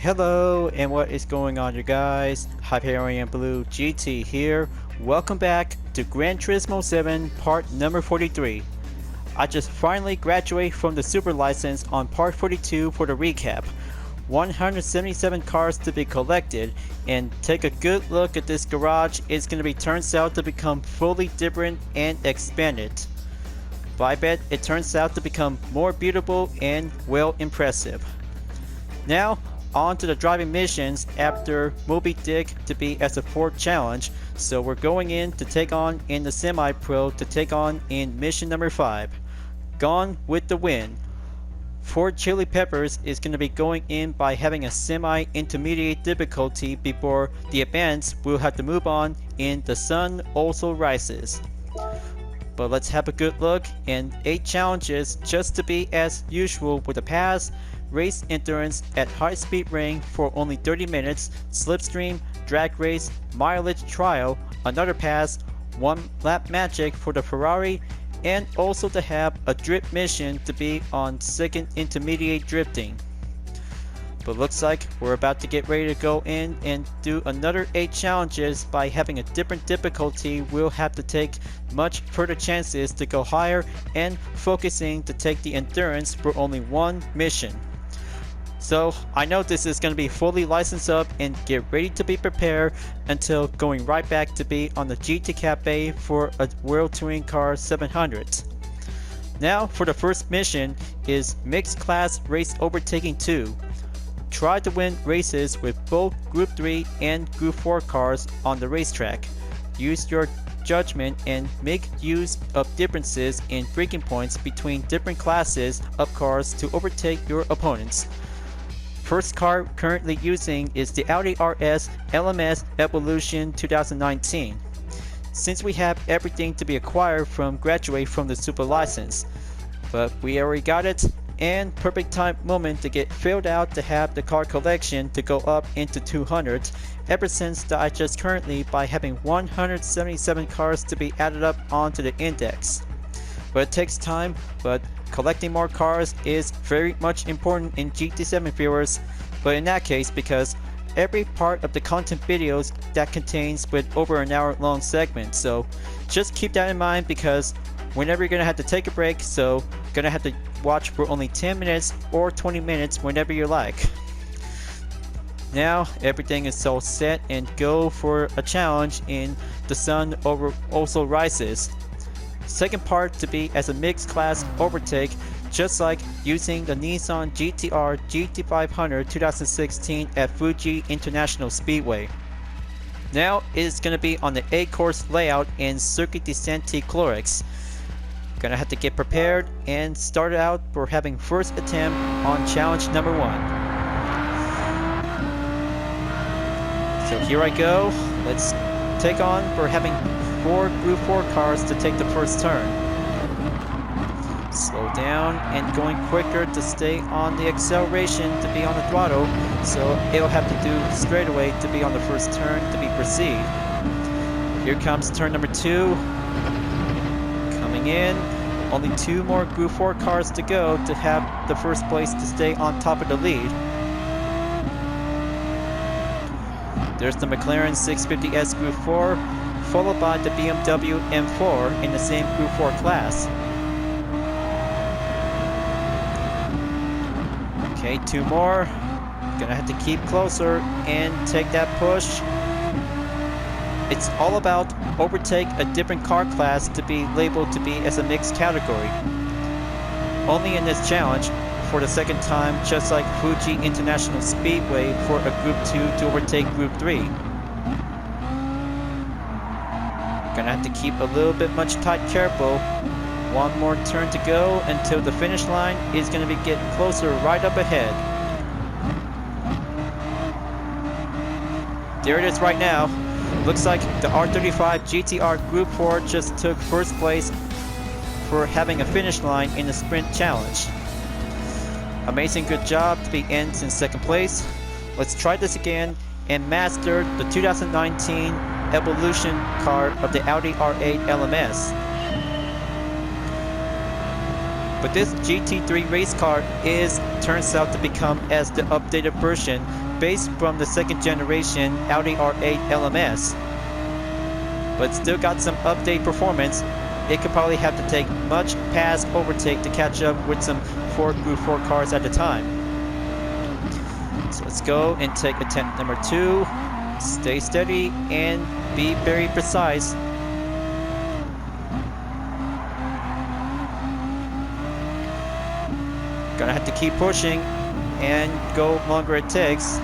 Hello, and what is going on, you guys? Hyperion-Blue-GT here. Welcome back to Gran Turismo 7 part number 43. I just finally graduated from the super license on part 42 for the recap. 177 cars to be collected, and take a good look at this garage. It's going to be turns out to become fully different and expanded. But I bet it turns out to become more beautiful and well impressive. Now, on to the driving missions after Moby Dick to be as a fourth challenge. So we're going in to take on in the semi-pro to take on in mission number 5. Gone with the Wind. Fort Chili Peppers is going to be going in by having a semi-intermediate difficulty before the advance will have to move on in The Sun Also Rises. But let's have a good look, and 8 challenges just to be as usual with the pass, race endurance at high speed ring for only 30 minutes, slipstream, drag race, mileage trial, another pass, 1 lap magic for the Ferrari, and also to have a drift mission to be on second intermediate drifting. But looks like we're about to get ready to go in and do another 8 challenges. By having a different difficulty, we'll have to take much further chances to go higher and focusing to take the endurance for only 1 mission. So I know this is going to be fully licensed up, and get ready to be prepared until going right back to be on the GT Cafe for a World Touring Car 700. Now for the first mission is Mixed Class Race Overtaking 2. Try to win races with both Group 3 and Group 4 cars on the racetrack. Use your judgment and make use of differences in braking points between different classes of cars to overtake your opponents. First car currently using is the Audi RS LMS Evolution 2019. Since we have everything to be acquired from graduate from the super license, but we already got it, and perfect time moment to get filled out to have the car collection to go up into 200 ever since the digest currently by having 177 cars to be added up onto the index. But it takes time, but collecting more cars is very much important in GT7 viewers, but in that case because every part of the content videos that contains with over an hour long segment, so just keep that in mind because whenever you're gonna have to take a break, so gonna have to watch for only 10 minutes or 20 minutes whenever you like. Now everything is all set and go for a challenge in The Sun Also Rises. Second part to be as a mixed class overtake, just like using the Nissan GTR GT500 2016 at Fuji International Speedway. Now it is going to be on the 8-course layout in Circuit de Saint Clorix. Gonna have to get prepared and start out for having first attempt on challenge number 1. So here I go. Let's take on for having 4 Group 4 cars to take the first turn. Slow down and going quicker to stay on the acceleration to be on the throttle, so it'll have to do straightaway to be on the first turn to be proceed. Here comes turn number 2. Coming in, only 2 more Group 4 cars to go to have the first place to stay on top of the lead. There's the McLaren 650S Group 4, followed by the BMW M4 in the same Group 4 class. Okay, 2 more. Gonna have to keep closer and take that push. It's all about overtake a different car class to be labeled to be as a mixed category. Only in this challenge for the second time, just like Fuji International Speedway for a Group 2 to overtake Group 3. Gonna have to keep a little bit much tight careful. 1 more turn to go until the finish line is gonna be getting closer right up ahead. There it is right now. Looks like the R35 GTR Group 4 just took first place for having a finish line in the sprint challenge. Amazing good job to be in second place. Let's try this again and master the 2019 Evolution car of the Audi R8 LMS. But this GT3 race car turns out to become as the updated version based from the second generation Audi R8 LMS, but still got some update performance. It could probably have to take much past Overtake to catch up with some Ford Group 4 cars at the time. So let's go and take attempt number 2. Stay steady and be very precise. Gonna have to keep pushing and go longer it takes.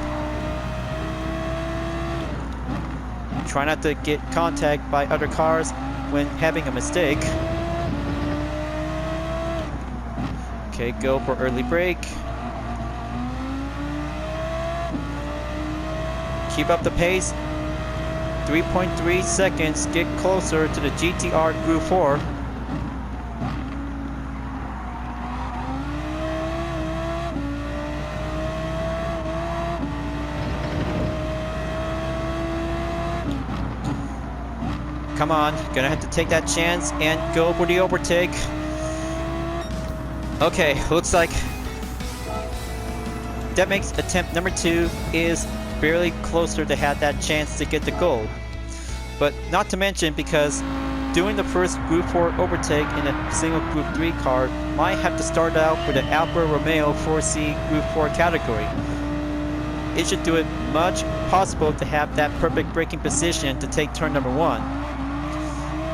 Try not to get contact by other cars when having a mistake. Okay, go for early brake. Keep up the pace. 3.3 seconds, get closer to the GTR Group 4. Come on, gonna have to take that chance and go for the overtake. Okay, looks like that makes attempt number 2 is barely closer to have that chance to get the goal. But not to mention, because doing the first Group 4 overtake in a single Group 3 car might have to start out with an Alfa Romeo 4C Group 4 category. It should do it much possible to have that perfect braking position to take turn number 1.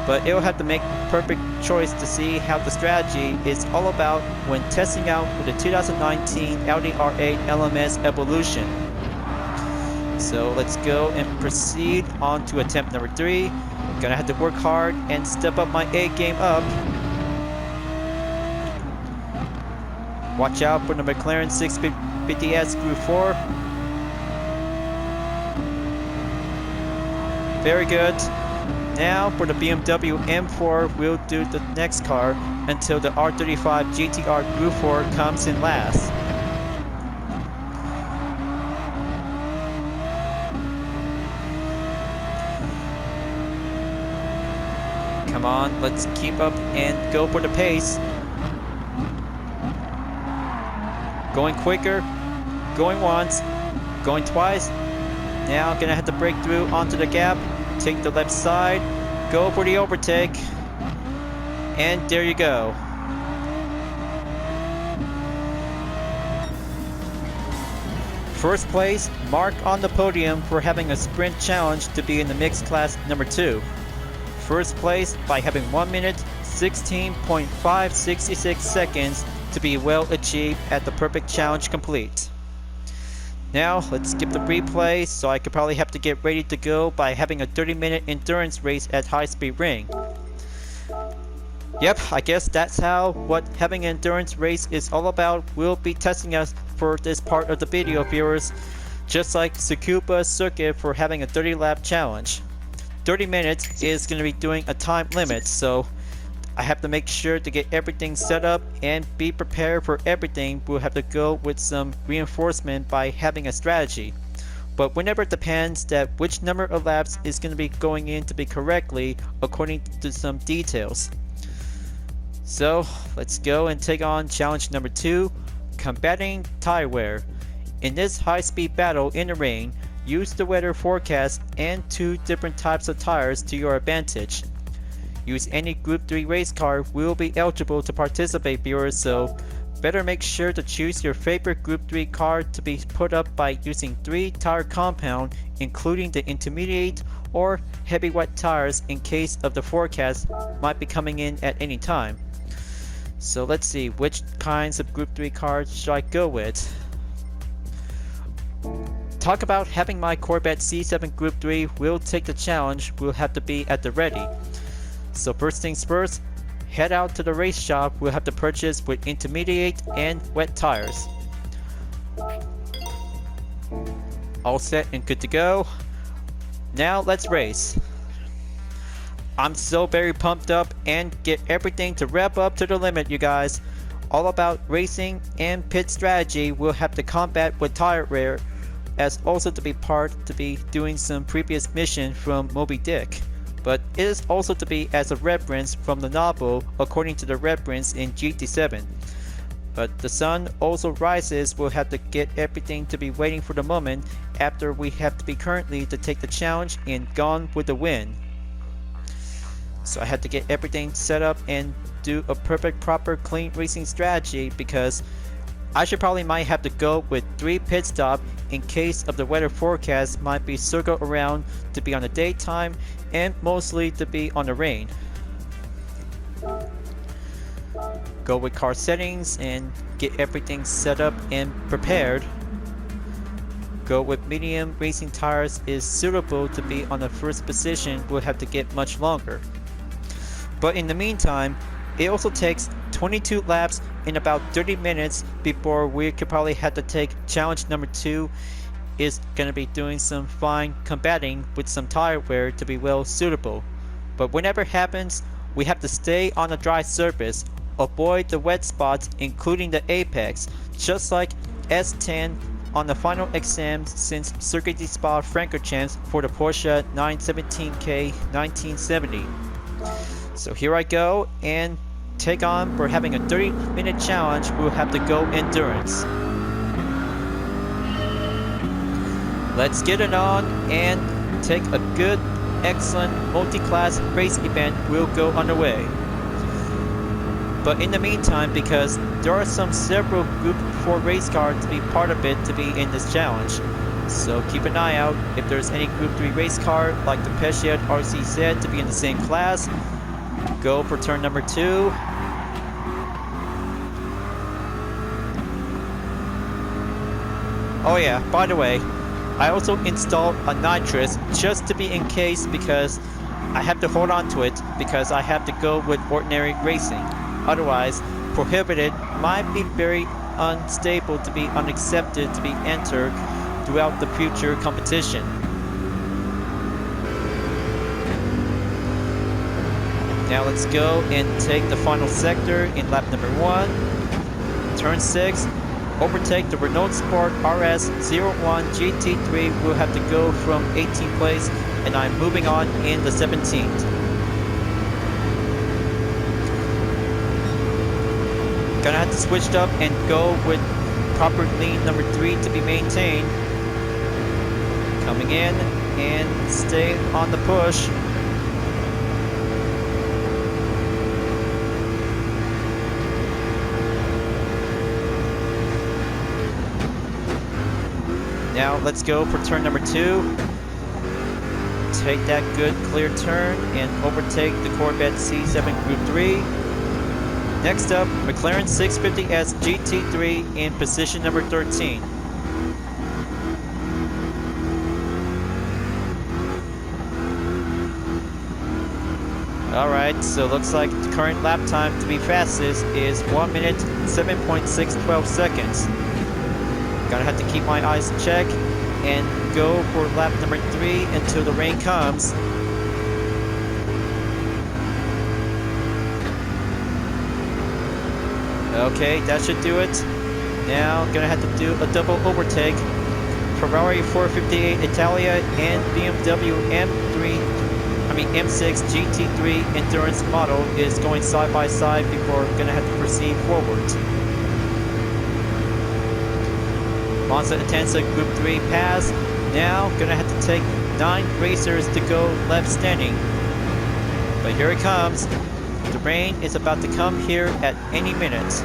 But it will have to make perfect choice to see how the strategy is all about when testing out with the 2019 Audi R8 LMS Evolution. So let's go and proceed on to attempt number 3. Gonna have to work hard and step up my A game up. Watch out for the McLaren 650S Group 4. Very good. Now for the BMW M4, we'll do the next car until the R35 GTR Group 4 comes in last. Come on, let's keep up and go for the pace. Going quicker, going once, going twice. Now gonna have to break through onto the gap. Take the left side, go for the overtake, and there you go. First place, mark on the podium for having a sprint challenge to be in the mixed class number 2. First place by having 1 minute 16.566 seconds to be well achieved at the perfect challenge complete. Now, let's skip the replay, so I could probably have to get ready to go by having a 30-minute endurance race at High Speed Ring. Yep, I guess that's what having an endurance race is all about. We'll be testing us for this part of the video, viewers, just like Tsukuba Circuit for having a 30-lap challenge. 30 minutes is going to be doing a time limit, so I have to make sure to get everything set up and be prepared for everything. We'll have to go with some reinforcement by having a strategy. But whenever it depends that which number of laps is going to be going in to be correctly according to some details. So let's go and take on challenge number 2, combating tire wear. In this high-speed battle in the rain, use the weather forecast and 2 different types of tires to your advantage. Use any Group 3 race car will be eligible to participate, viewers, so better make sure to choose your favorite Group 3 car to be put up by using 3 tire compound, including the intermediate or heavy wet tires in case of the forecast might be coming in at any time. So let's see, which kinds of Group 3 cars should I go with? Talk about having my Corvette C7 Group 3 will take the challenge, will have to be at the ready. So first things first, head out to the race shop. We'll have to purchase with intermediate and wet tires. All set and good to go. Now let's race. I'm so very pumped up and get everything to rev up to the limit, you guys. All about racing and pit strategy. We'll have to combat with tire wear, as also to be doing some previous mission from Moby Dick. But it is also to be as a reference from the novel according to the reference in GT7. But the sun also rises. We'll have to get everything to be waiting for the moment after we have to be currently to take the challenge and Gone with the Wind. So I had to get everything set up and do a perfect proper clean racing strategy, because I might have to go with 3 pit stops in case of the weather forecast might be circled around to be on the daytime and mostly to be on the rain. Go with car settings and get everything set up and prepared. Go with medium racing tires is suitable to be on the first position. We'll have to get much longer. But in the meantime, it also takes 22 laps in about 30 minutes before we could probably have to take challenge number 2. Is going to be doing some fine combating with some tire wear to be well suitable. But whenever it happens, we have to stay on a dry surface, avoid the wet spots including the apex, just like S10 on the final exam since Circuit de Spa-Francorchamps for the Porsche 917K 1970. So here I go and take on, for having a 30-minute challenge, we'll have to go endurance. Let's get it on and take a good, excellent multi-class race event will go underway. But in the meantime, because there are several Group 4 race cars to be part of it to be in this challenge, so keep an eye out if there's any Group 3 race car like the Peugeot RCZ to be in the same class. Go for turn number 2. Oh yeah, by the way, I also installed a nitrous just to be in case, because I have to hold on to it because I have to go with ordinary racing. Otherwise, prohibited might be very unstable to be unaccepted to be entered throughout the future competition. Now let's go and take the final sector in lap number 1. Turn 6, overtake the Renault Sport RS01 GT3. We'll have to go from 18th place, and I'm moving on in the 17th. Gonna have to switch it up and go with proper lean number 3 to be maintained. Coming in and stay on the push. Now let's go for turn number 2. Take that good clear turn and overtake the Corvette C7 Group 3. Next up, McLaren 650S GT3 in position number 13. Alright, so looks like the current lap time to be fastest is 1 minute 7.612 seconds. Gonna have to keep my eyes in check and go for lap number 3 until the rain comes. Okay, that should do it. Now gonna have to do a double overtake. Ferrari 458 Italia and BMW M6 GT3 endurance model is going side by side before gonna have to proceed forward. Monza Intensa Group 3 pass. Now gonna have to take 9 racers to go left standing. But here it comes. The rain is about to come here at any minute.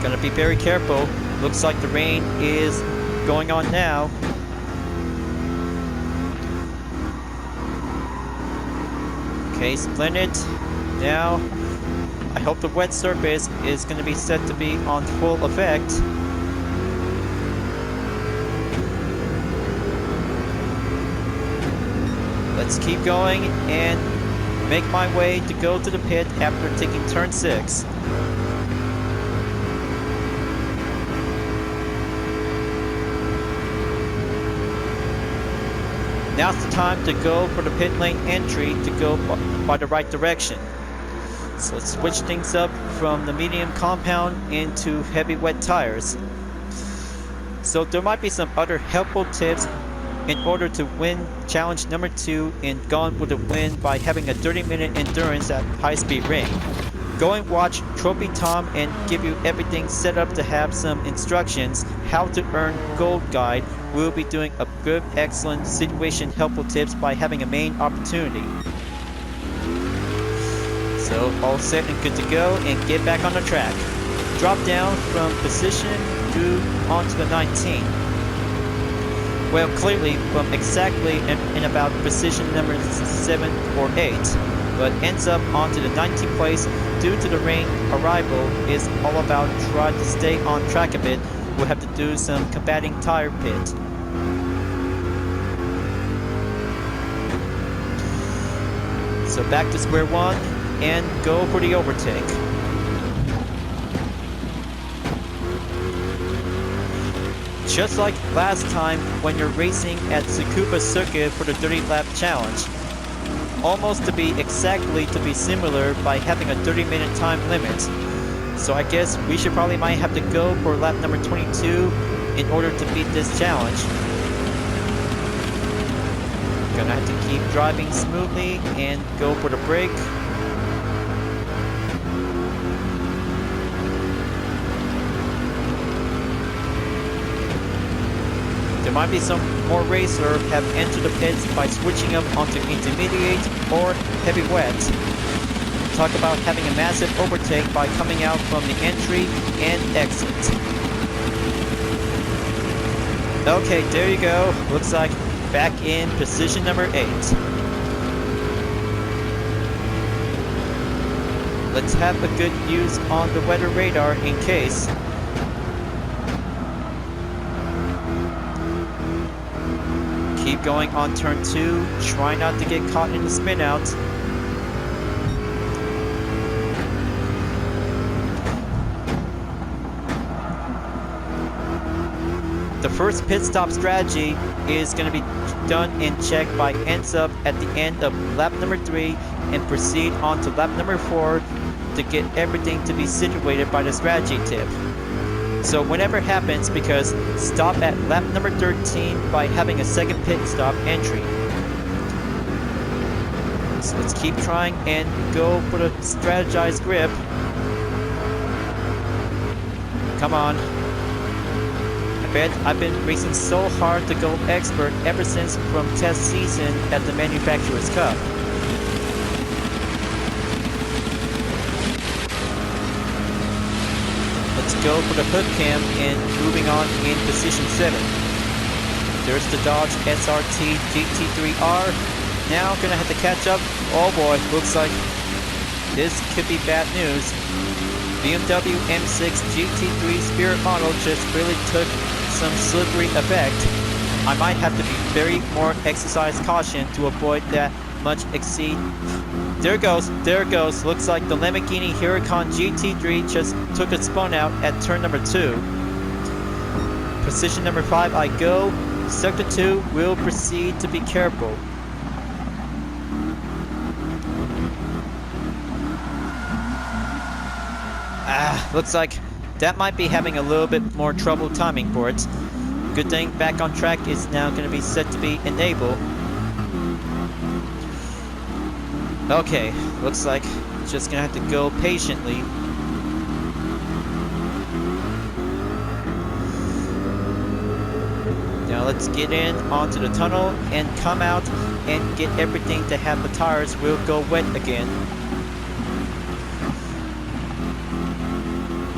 Gonna be very careful. Looks like the rain is going on now. Okay, splendid. Now I hope the wet surface is going to be set to be on full effect. Let's keep going and make my way to go to the pit after taking turn 6. Now's the time to go for the pit lane entry to go by the right direction. So let's switch things up from the medium compound into heavy wet tires. So there might be some other helpful tips in order to win challenge number 2 and gone with a win by having a 30-minute endurance at high-speed ring. Go and watch Trophy Tom and give you everything set up to have some instructions how to earn gold guide. We'll be doing a good, excellent situation helpful tips by having a main opportunity. So all set and good to go and get back on the track. Drop down from position 2 onto the 19. Well, clearly from exactly in about position number 7 or 8, but ends up onto the 19th place due to the rain arrival is all about trying to stay on track a bit. We'll have to do some combating tire pit. So back to square one and go for the overtake. Just like last time when you're racing at Tsukuba Circuit for the 30 lap challenge. Almost to be exactly to be similar by having a 30-minute time limit. So I guess we should probably might have to go for lap number 22 in order to beat this challenge. Gonna have to keep driving smoothly and go for the brake. There might be some more racers have entered the pits by switching up onto intermediate or heavy wet. Talk about having a massive overtake by coming out from the entry and exit. Okay, there you go. Looks like back in position number 8. Let's have a good use on the weather radar in case. Keep going on turn 2, try not to get caught in the spin out. The first pit stop strategy is going to be done and checked by ends up at the end of lap number 3 and proceed on to lap number 4 to get everything to be situated by the strategy tip. So whenever happens, because stop at lap number 13 by having a second pit stop entry. So let's keep trying and go for the strategized grip. Come on. I bet I've been racing so hard to go expert ever since from test season at the Manufacturers Cup. Let's go for the hood cam and moving on in position 7. There's the Dodge SRT GT3R. Now gonna have to catch up. Oh boy, looks like this could be bad news. BMW M6 GT3 Spirit model just really took some slippery effect. I might have to be very more exercise caution to avoid that much exceed. There it goes. Looks like the Lamborghini Huracan GT3 just took a spun out at turn number 2. Position number 5 I go. Sector 2 will proceed to be careful. Looks like that might be having a little bit more trouble timing for it. Good thing back on track is now going to be set to be enabled. Okay, looks like just gonna have to go patiently. Now let's get in onto the tunnel and come out and get everything to have the tires will go wet again.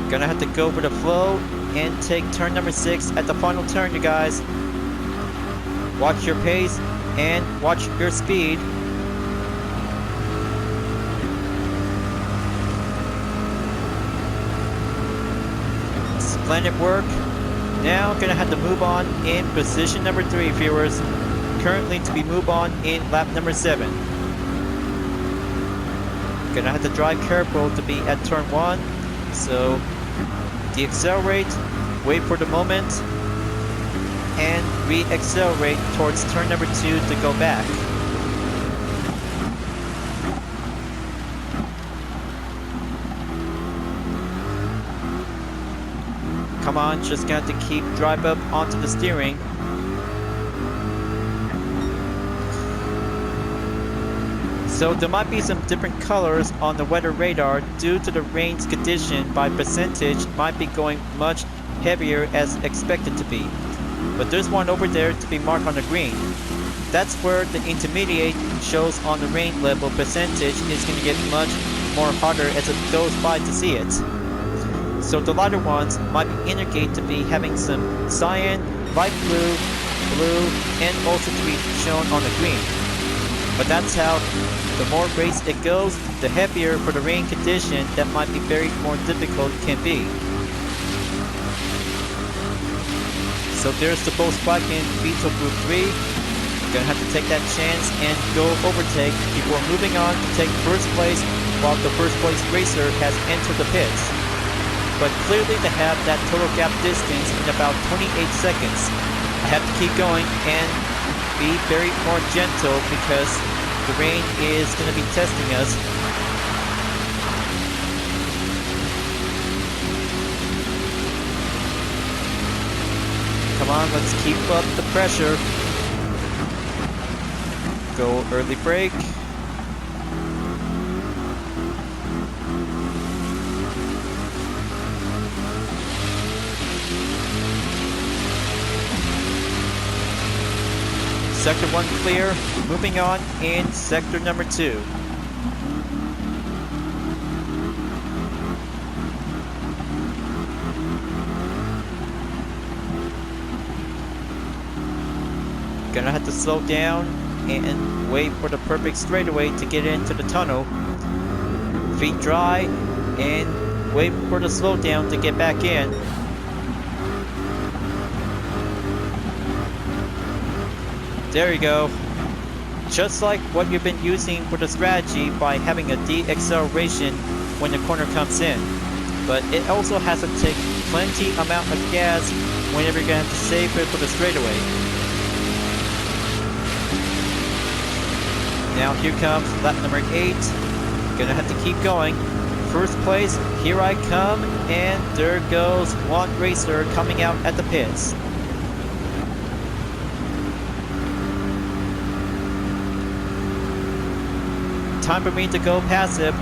Gonna have to go with the flow and take turn number 6 at the final turn, you guys. Watch your pace and watch your speed. Splendid work. Now gonna have to move on in position number 3, viewers. Currently to be moved on in lap number 7. Gonna have to drive careful to be at turn 1. So deaccelerate, wait for the moment, and re-accelerate towards turn number 2 to go back. Come on, just got to keep drive up onto the steering. So there might be some different colors on the weather radar due to the rain's condition. By percentage might be going much heavier as expected to be. But there's one over there to be marked on the green. That's where the intermediate shows on the rain level percentage is going to get much more harder as it goes by to see it. So the lighter ones might indicate to be having some cyan, light blue, blue, and also to be shown on the green. But that's how the more race it goes, the heavier for the rain condition that might be very more difficult can be. So there's the Volkswagen Beetle Group 3. Gonna have to take that chance and go overtake before moving on to take first place while the first place racer has entered the pits. But clearly to have that total gap distance in about 28 seconds, I have to keep going and be very more gentle because the rain is going to be testing us. Come on, let's keep up the pressure. Go early brake. Sector 1 clear, moving on in sector number 2. Gonna have to slow down and wait for the perfect straightaway to get into the tunnel. Feet dry and wait for the slowdown to get back in. There you go. Just like what you've been using for the strategy by having a deceleration when the corner comes in. But it also has to take plenty amount of gas whenever you're going to have to save it for the straightaway. Now here comes lap number 8. Gonna have to keep going. First place, here I come, and there goes one racer coming out at the pits. Time for me to go passive.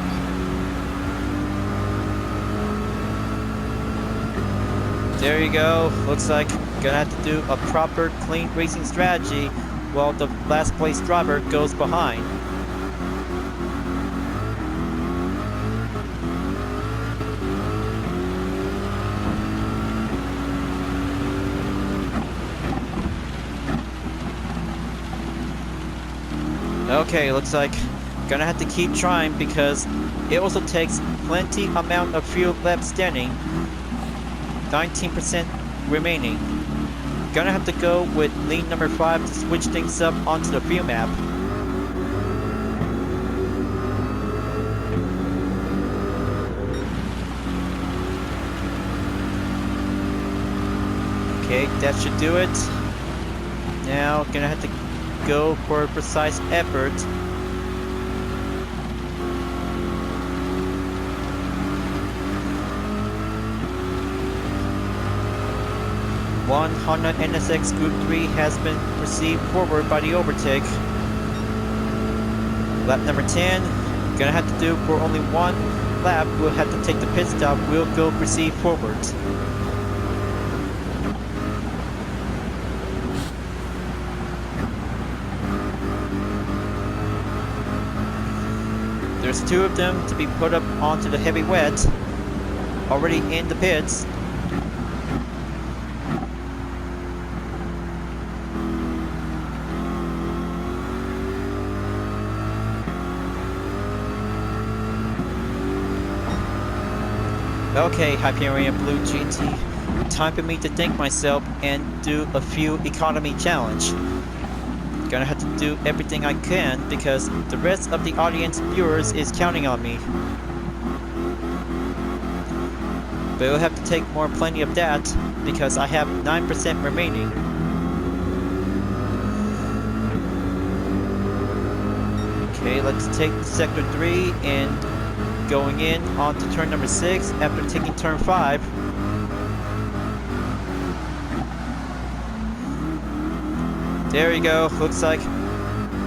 There you go. Looks like gonna have to do a proper clean racing strategy while the last place driver goes behind. Okay, looks like gonna have to keep trying because it also takes plenty amount of fuel left standing. 19% remaining. Gonna have to go with lead number 5 to switch things up onto the fuel map. Okay, that should do it. Now gonna have to go for a precise effort. One Honda NSX Group 3 has been received forward by the overtake. Lap number 10, gonna have to do for only one lap. We'll have to take the pit stop. We'll go proceed forward. There's 2 of them to be put up onto the heavy wet, already in the pits. Okay, Hyperion-Blue-GT, time for me to think myself and do a fuel economy challenge. Gonna have to do everything I can because the rest of the audience viewers is counting on me. But we'll have to take plenty of that because I have 9% remaining. Okay, let's take sector 3 and going in onto turn number 6 after taking turn 5. There you go. Looks like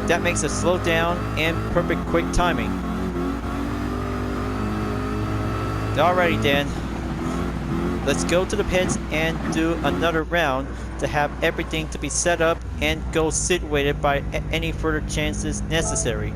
that makes a slow down and perfect quick timing. Alrighty then, let's go to the pits and do another round to have everything to be set up and go situated by any further chances necessary.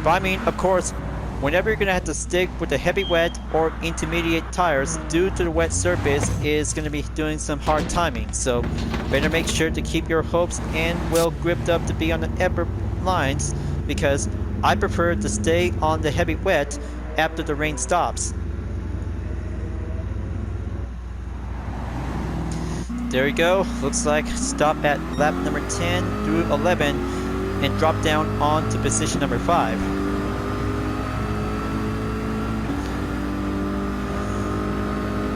But I mean, of course, whenever you're going to have to stick with the heavy wet or intermediate tires due to the wet surface is going to be doing some hard timing, so better make sure to keep your hopes and well gripped up to be on the upper lines, because I prefer to stay on the heavy wet after the rain stops. There you go, looks like stop at lap number 10 through 11 and drop down on to position number 5.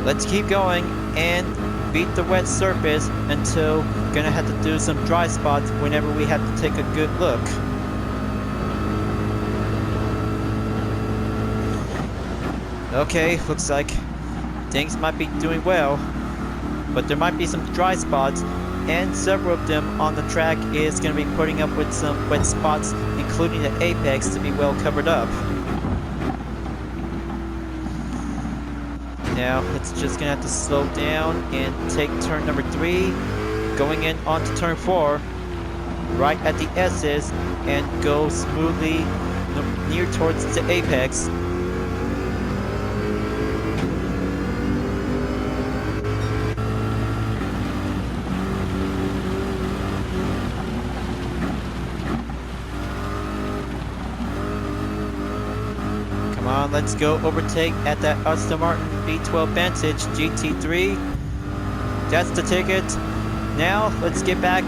Let's keep going and beat the wet surface until gonna have to do some dry spots whenever we have to take a good look. Okay, looks like things might be doing well, but there might be some dry spots, and several of them on the track is gonna be putting up with some wet spots, including the apex, to be well covered up. Now it's just gonna have to slow down and take turn number 3, going in onto turn 4, right at the S's, and go smoothly near towards the apex. Let's go overtake at that Aston Martin V12 Vantage GT3. That's the ticket. Now let's get back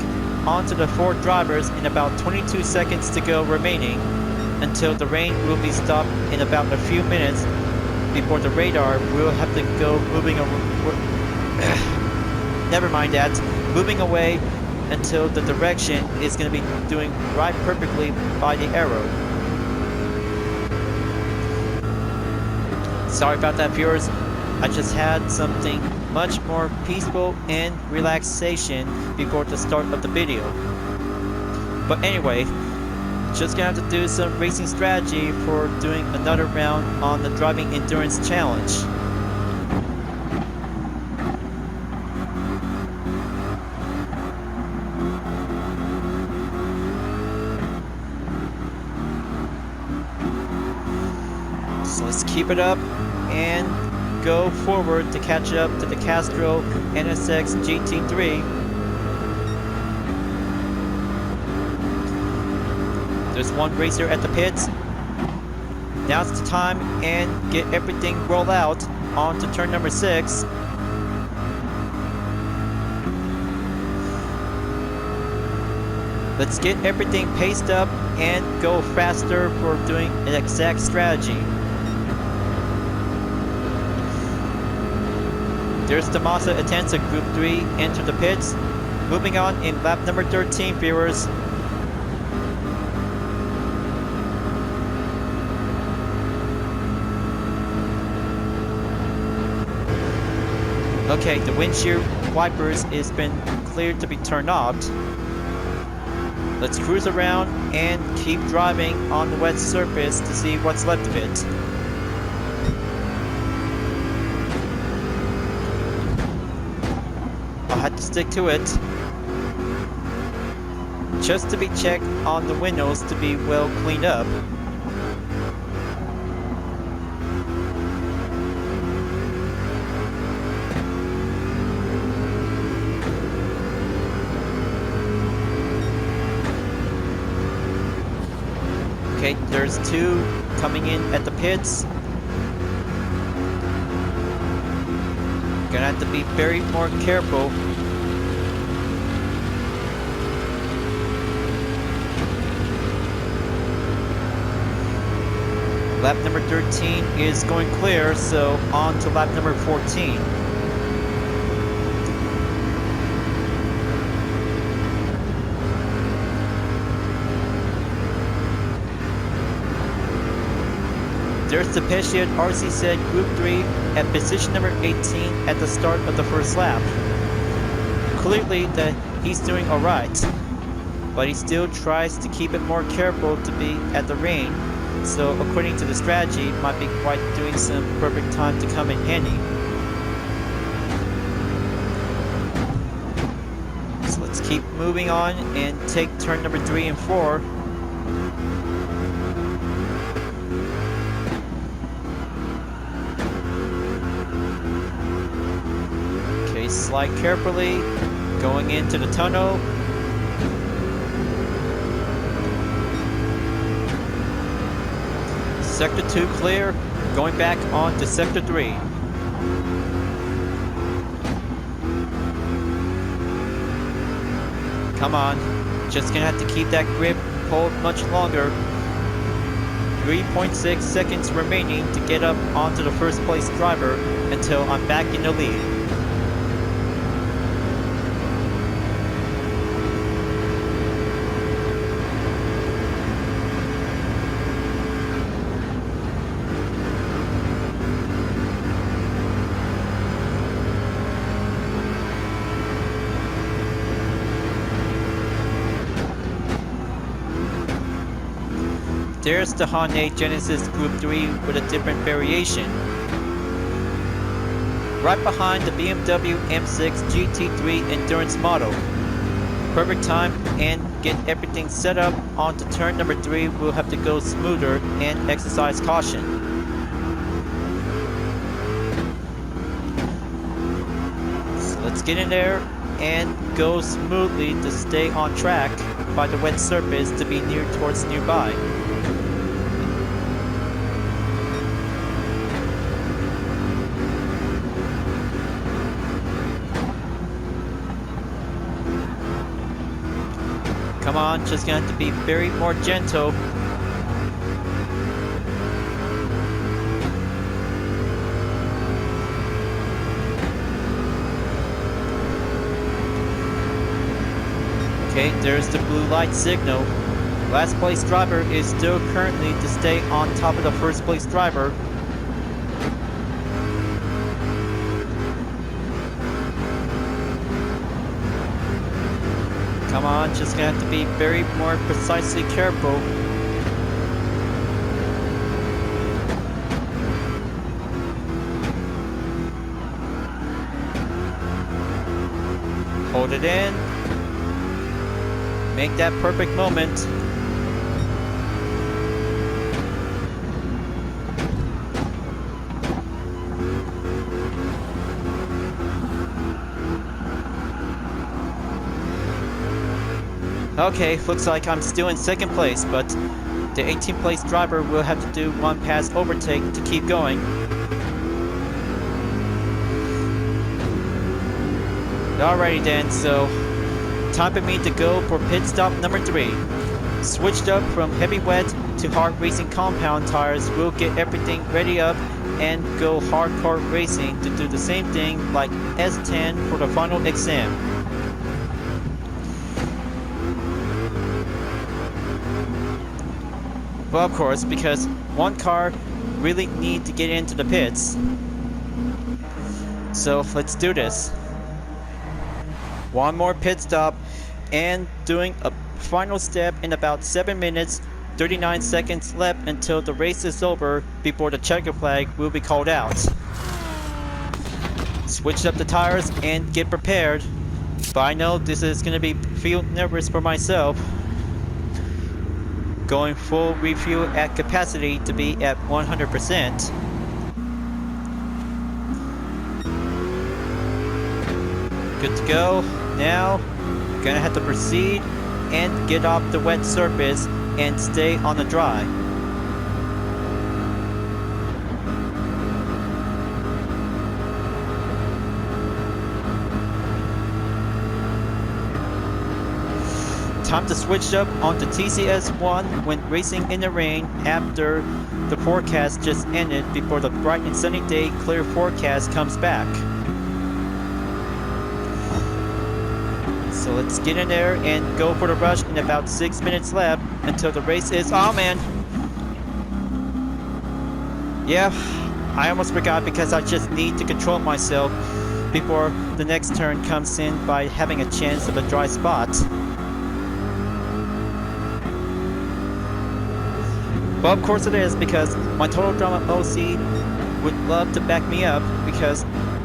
onto the 4 drivers in about 22 seconds to go remaining until the rain will be stopped in about a few minutes before the radar will have to go moving never mind that. Moving away until the direction is going to be doing right perfectly by the arrow. Sorry about that, viewers. I just had something much more peaceful and relaxation before the start of the video. But anyway, just gonna have to do some racing strategy for doing another round on the driving endurance challenge. So let's keep it up and go forward to catch up to the Castro NSX GT3. There's one racer at the pits. Now's the time and get everything rolled out onto turn number 6. Let's get everything paced up and go faster for doing an exact strategy. There's the Mazda Atenza Group 3 enter the pits. Moving on in lap number 13, viewers. Okay, the windshield wipers has been cleared to be turned off. Let's cruise around and keep driving on the wet surface to see what's left of it. I'll have to stick to it. Just to be checked on the windows to be well cleaned up. Okay, there's 2 coming in at the pits. Gonna have to be very more careful. Lap number 13 is going clear, so on to lap number 14. There's the Pesciat RCZ Group 3 at position number 18 at the start of the first lap. Clearly that he's doing alright. but he still tries to keep it more careful to be at the reign. So according to the strategy, might be quite doing some perfect time to come in handy. So let's keep moving on and take turn number 3 and 4. Okay, slide carefully, going into the tunnel. Sector 2 clear, going back on to Sector 3. Come on, just gonna have to keep that grip pulled much longer. 3.6 seconds remaining to get up onto the first place driver until I'm back in the lead. There's the Hyundai Genesis Group 3 with a different variation. Right behind the BMW M6 GT3 Endurance model. Perfect time and get everything set up onto turn number 3. We'll have to go smoother and exercise caution. So let's get in there and go smoothly to stay on track by the wet surface to be near towards nearby. Come on, just gonna have to be very more gentle. Okay, there's the blue light signal. Last place driver is still currently to stay on top of the first place driver. Come on, just gonna have to be very more precisely careful. Hold it in. Make that perfect moment. Okay, looks like I'm still in second place, but the 18th place driver will have to do one pass overtake to keep going. Alrighty then, so time for me to go for pit stop number 3. Switched up from heavy wet to hard racing compound tires. We'll get everything ready up and go hardcore racing to do the same thing like S10 for the final exam. Well, of course, because one car really need to get into the pits. So let's do this. One more pit stop and doing a final step in about 7 minutes, 39 seconds left until the race is over before the checker flag will be called out. Switch up the tires and get prepared. But I know this is going to feel nervous for myself. Going full refuel at capacity to be at 100%. Good to go. Now, gonna have to proceed and get off the wet surface and stay on the dry. Time to switch up onto TCS1 when racing in the rain after the forecast just ended before the bright and sunny day clear forecast comes back. So let's get in there and go for the rush in about 6 minutes left until the race is... Oh man! Yeah, I almost forgot because I just need to control myself before the next turn comes in by having a chance of a dry spot. Well, of course it is, because my Total Drama OC would love to back me up, because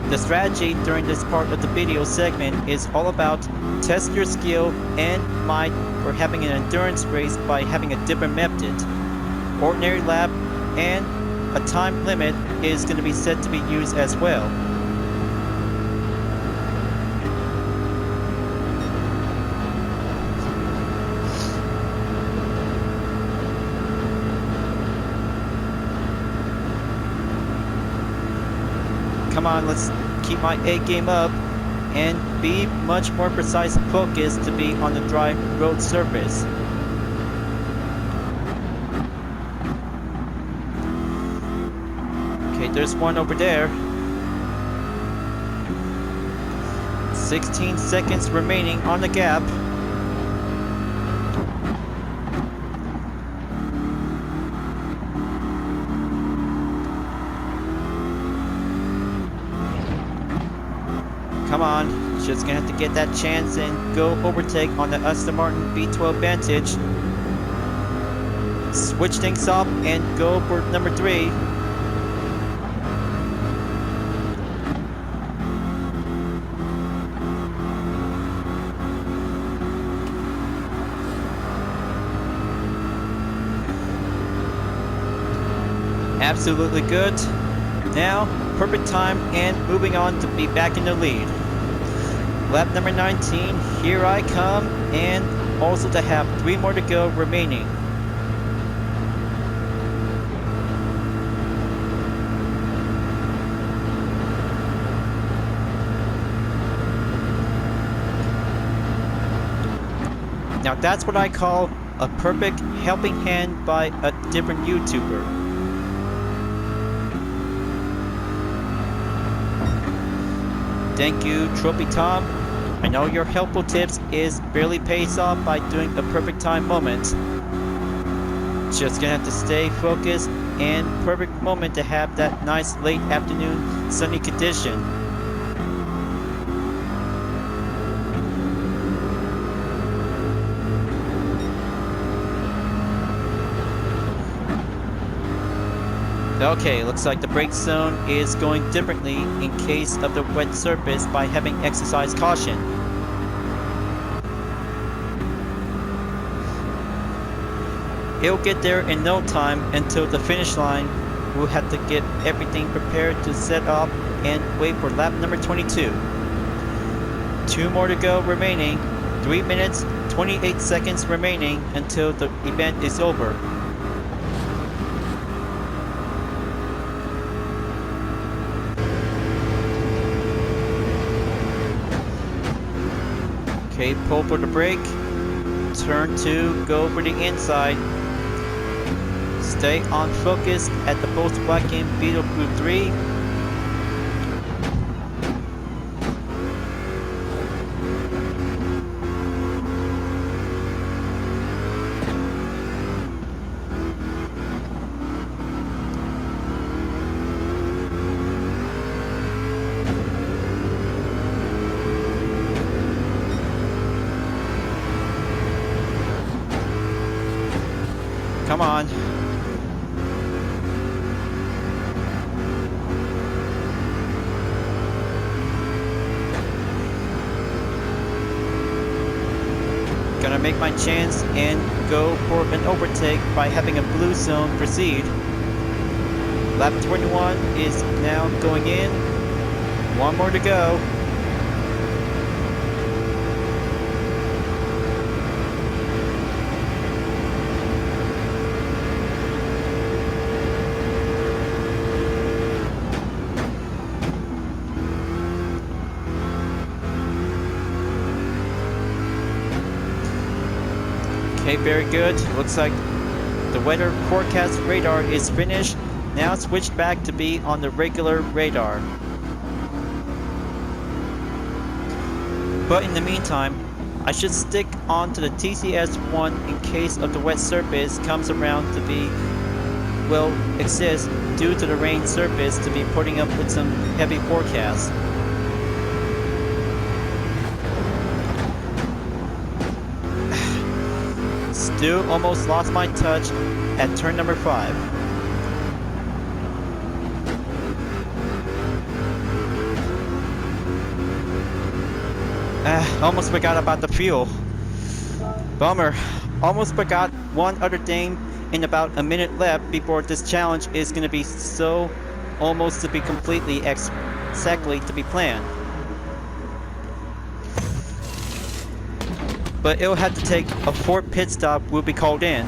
the strategy during this part of the video segment is all about test your skill and might for having an endurance race by having a different method. Ordinary lap and a time limit is going to be set to be used as well. Come on, let's keep my A game up and be much more precise and focused to be on the dry road surface. Okay, there's one over there. 16 seconds remaining on the gap. Come on, just gonna have to get that chance and go overtake on the Aston Martin V12 Vantage. Switch things up and go for number 3. Absolutely good. Now, perfect time and moving on to be back in the lead. Lap number 19, here I come, and also to have 3 more to go remaining. Now that's what I call a perfect helping hand by a different YouTuber. Thank you, Trophy Tom. I know your helpful tips is barely pays off by doing a perfect time moment. Just gonna have to stay focused and perfect moment to have that nice late afternoon sunny condition. Okay, looks like the brake zone is going differently in case of the wet surface by having exercise caution. It'll get there in no time until the finish line. We'll have to get everything prepared to set up and wait for lap number 22. 2 more to go remaining. 3 minutes, 28 seconds remaining until the event is over. Okay, pull for the brake, turn 2, go for the inside, stay on focus at the Volkswagen Beetle Blue 3. Come on. Gonna make my chance and go for an overtake by having a blue zone proceed. Lap 21 is now going in. 1 more to go. Okay, very good. Looks like the weather forecast radar is finished. Now switch back to be on the regular radar. But in the meantime, I should stick on to the TCS-1 in case of the wet surface comes around to be, will exist due to the rain surface to be putting up with some heavy forecasts. still almost lost my touch at turn number 5. Almost forgot about the fuel. Bummer. Almost forgot one other thing in about a minute left before this challenge is going to be so almost to be completely exactly to be planned. But it'll have to take a 4th pit stop will be called in.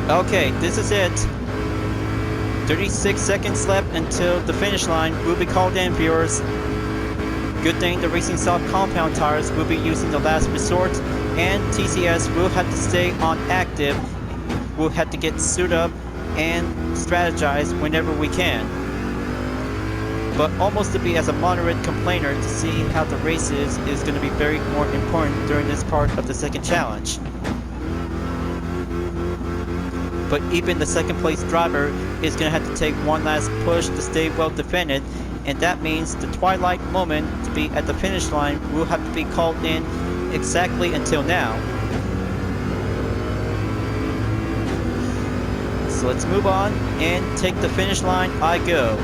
Okay, this is it. 36 seconds left until the finish line will be called in, viewers. Good thing the Racing Soft compound tires will be using the last resort, and TCS will have to stay on active. We'll have to get suited up and strategize whenever we can. But almost to be as a moderate complainer to see how the races is going to be very more important during this part of the second challenge. But even the second place driver is going to have to take one last push to stay well defended, and that means the twilight moment to be at the finish line will have to be called in exactly until now. So let's move on and take the finish line. I go.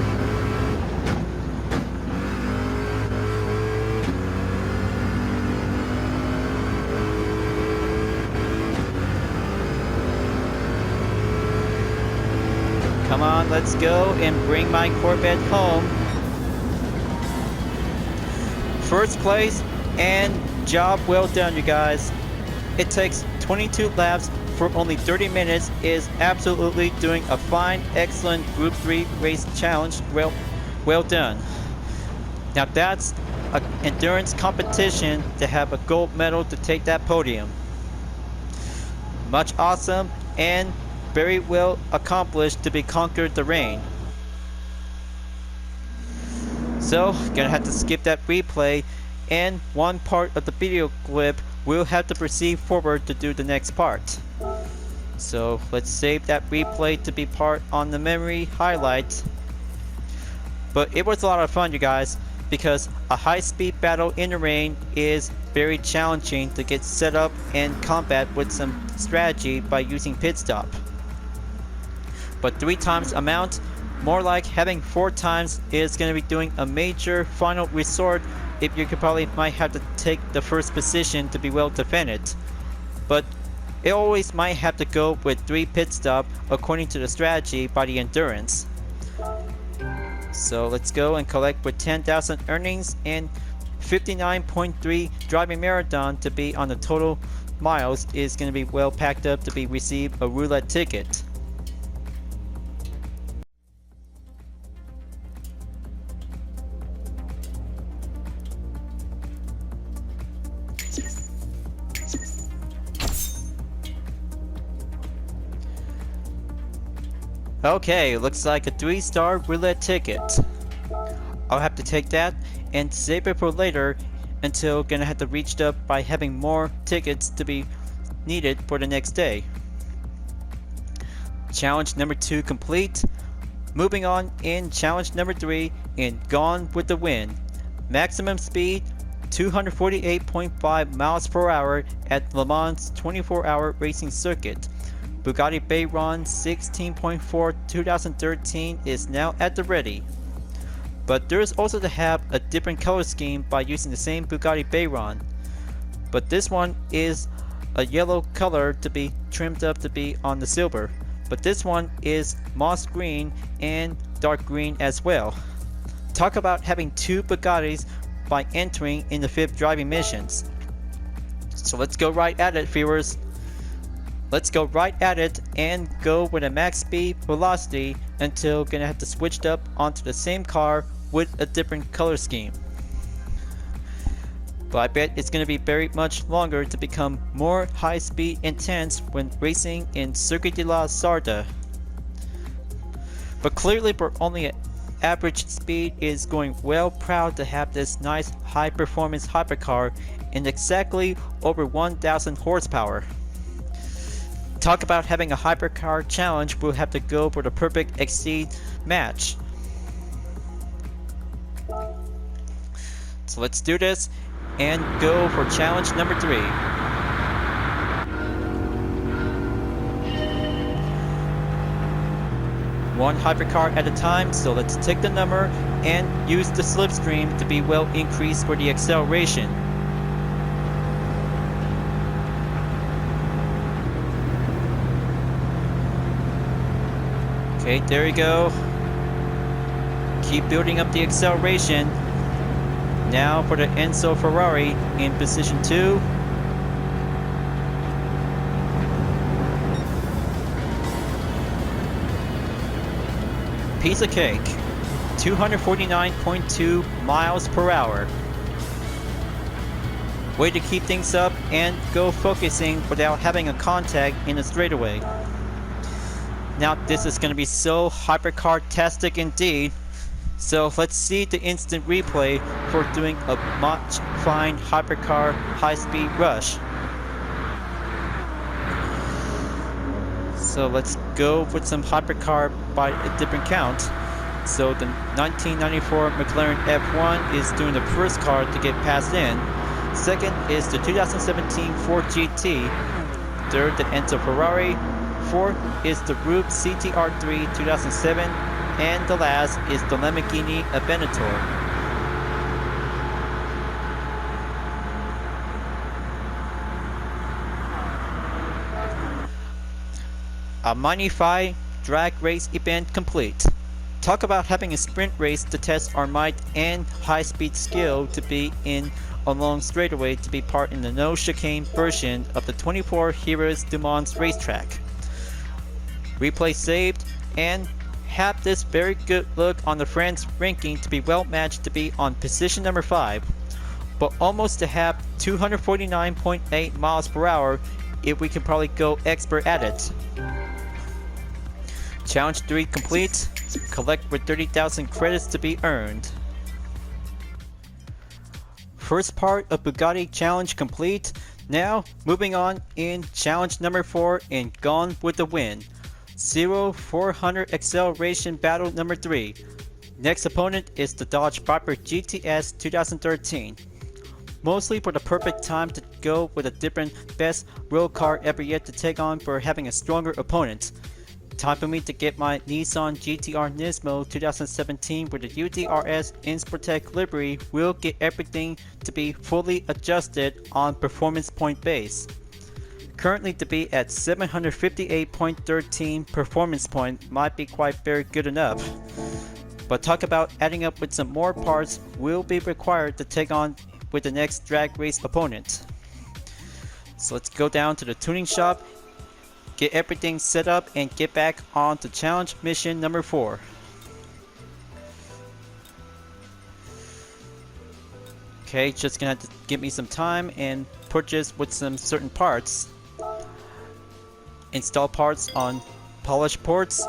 Come on, let's go and bring my Corvette home. First place, and job well done, you guys. It takes 22 laps for only 30 minutes is absolutely doing a fine, excellent Group 3 race challenge. Well done. Now that's an endurance competition to have a gold medal to take that podium. Much awesome and very well accomplished to be conquered the rain. So, gonna have to skip that replay, and one part of the video clip will have to proceed forward to do the next part. So, let's save that replay to be part on the memory highlight. But it was a lot of fun, you guys, because a high-speed battle in the rain is very challenging to get set up and combat with some strategy by using pit stop. But 3 times amount, more like having 4 times, is going to be doing a major final resort if you could probably might have to take the first position to be well defended. But it always might have to go with 3 pit stop according to the strategy by the endurance. So let's go and collect with 10,000 earnings and 59.3 driving marathon to be on the total miles is going to be well packed up to be receive a roulette ticket. Okay, looks like a 3-star roulette ticket. I'll have to take that and save it for later until gonna have to reach up by having more tickets to be needed for the next day. Challenge number 2 complete. Moving on in challenge number 3 in Gone with the Wind. Maximum speed 248.5 miles per hour at Le Mans 24-hour racing circuit. Bugatti Veyron 16.4 2013 is now at the ready. But there is also to have a different color scheme by using the same Bugatti Veyron. But this one is a yellow color to be trimmed up to be on the silver. But this one is moss green and dark green as well. Talk about having 2 Bugattis by entering in the 5th driving missions. So let's go right at it, viewers. Let's go right at it and go with a max speed velocity until gonna have to switch up onto the same car with a different color scheme. But I bet it's gonna be very much longer to become more high speed intense when racing in Circuit de la Sarthe. But clearly for only an average speed is going well proud to have this nice high performance hypercar in exactly over 1000 horsepower. Talk about having a hypercar challenge, we'll have to go for the perfect exceed match. So let's do this and go for challenge number 3. One hypercar at a time, so let's take the number and use the slipstream to be well increased for the acceleration. Okay, there you go. Keep building up the acceleration. Now for the Enzo Ferrari in position 2. Piece of cake. 249.2 miles per hour. Way to keep things up and go focusing without having a contact in the straightaway. Now this is going to be so hypercar-tastic indeed. So let's see the instant replay for doing a much fine hypercar high-speed rush. So let's go with some hypercar by a different count. So the 1994 McLaren F1 is doing the first car to get passed in. Second is the 2017 Ford GT. Third, the Enzo Ferrari. Fourth is the Rube CTR3 2007. And the last is the Lamborghini Aventador. A Magnified drag race event complete. Talk about having a sprint race to test our might and high-speed skill to be in a long straightaway to be part in the no chicane version of the 24 Heroes du Mans racetrack. Replay saved and have this very good look on the France ranking to be well matched to be on position number 5, but almost to have 249.8 miles per hour if we can probably go expert at it. Challenge 3 complete. Collect with 30,000 credits to be earned. First part of Bugatti challenge complete. Now moving on in challenge number 4 and Gone with the Wind. 0-400 acceleration battle number 3. Next opponent is the Dodge Viper GTS 2013. Mostly for the perfect time to go with a different best road car ever yet to take on for having a stronger opponent. Time for me to get my Nissan GTR Nismo 2017 with the UDRS Insportec livery. Will get everything to be fully adjusted on performance point base. Currently to be at 758.13 performance point might be quite very good enough. But talk about adding up with some more parts will be required to take on with the next drag race opponent. So let's go down to the tuning shop, get everything set up and get back on to challenge mission number 4. Okay, just gonna have to give me some time and purchase with some certain parts. Install parts on polish ports,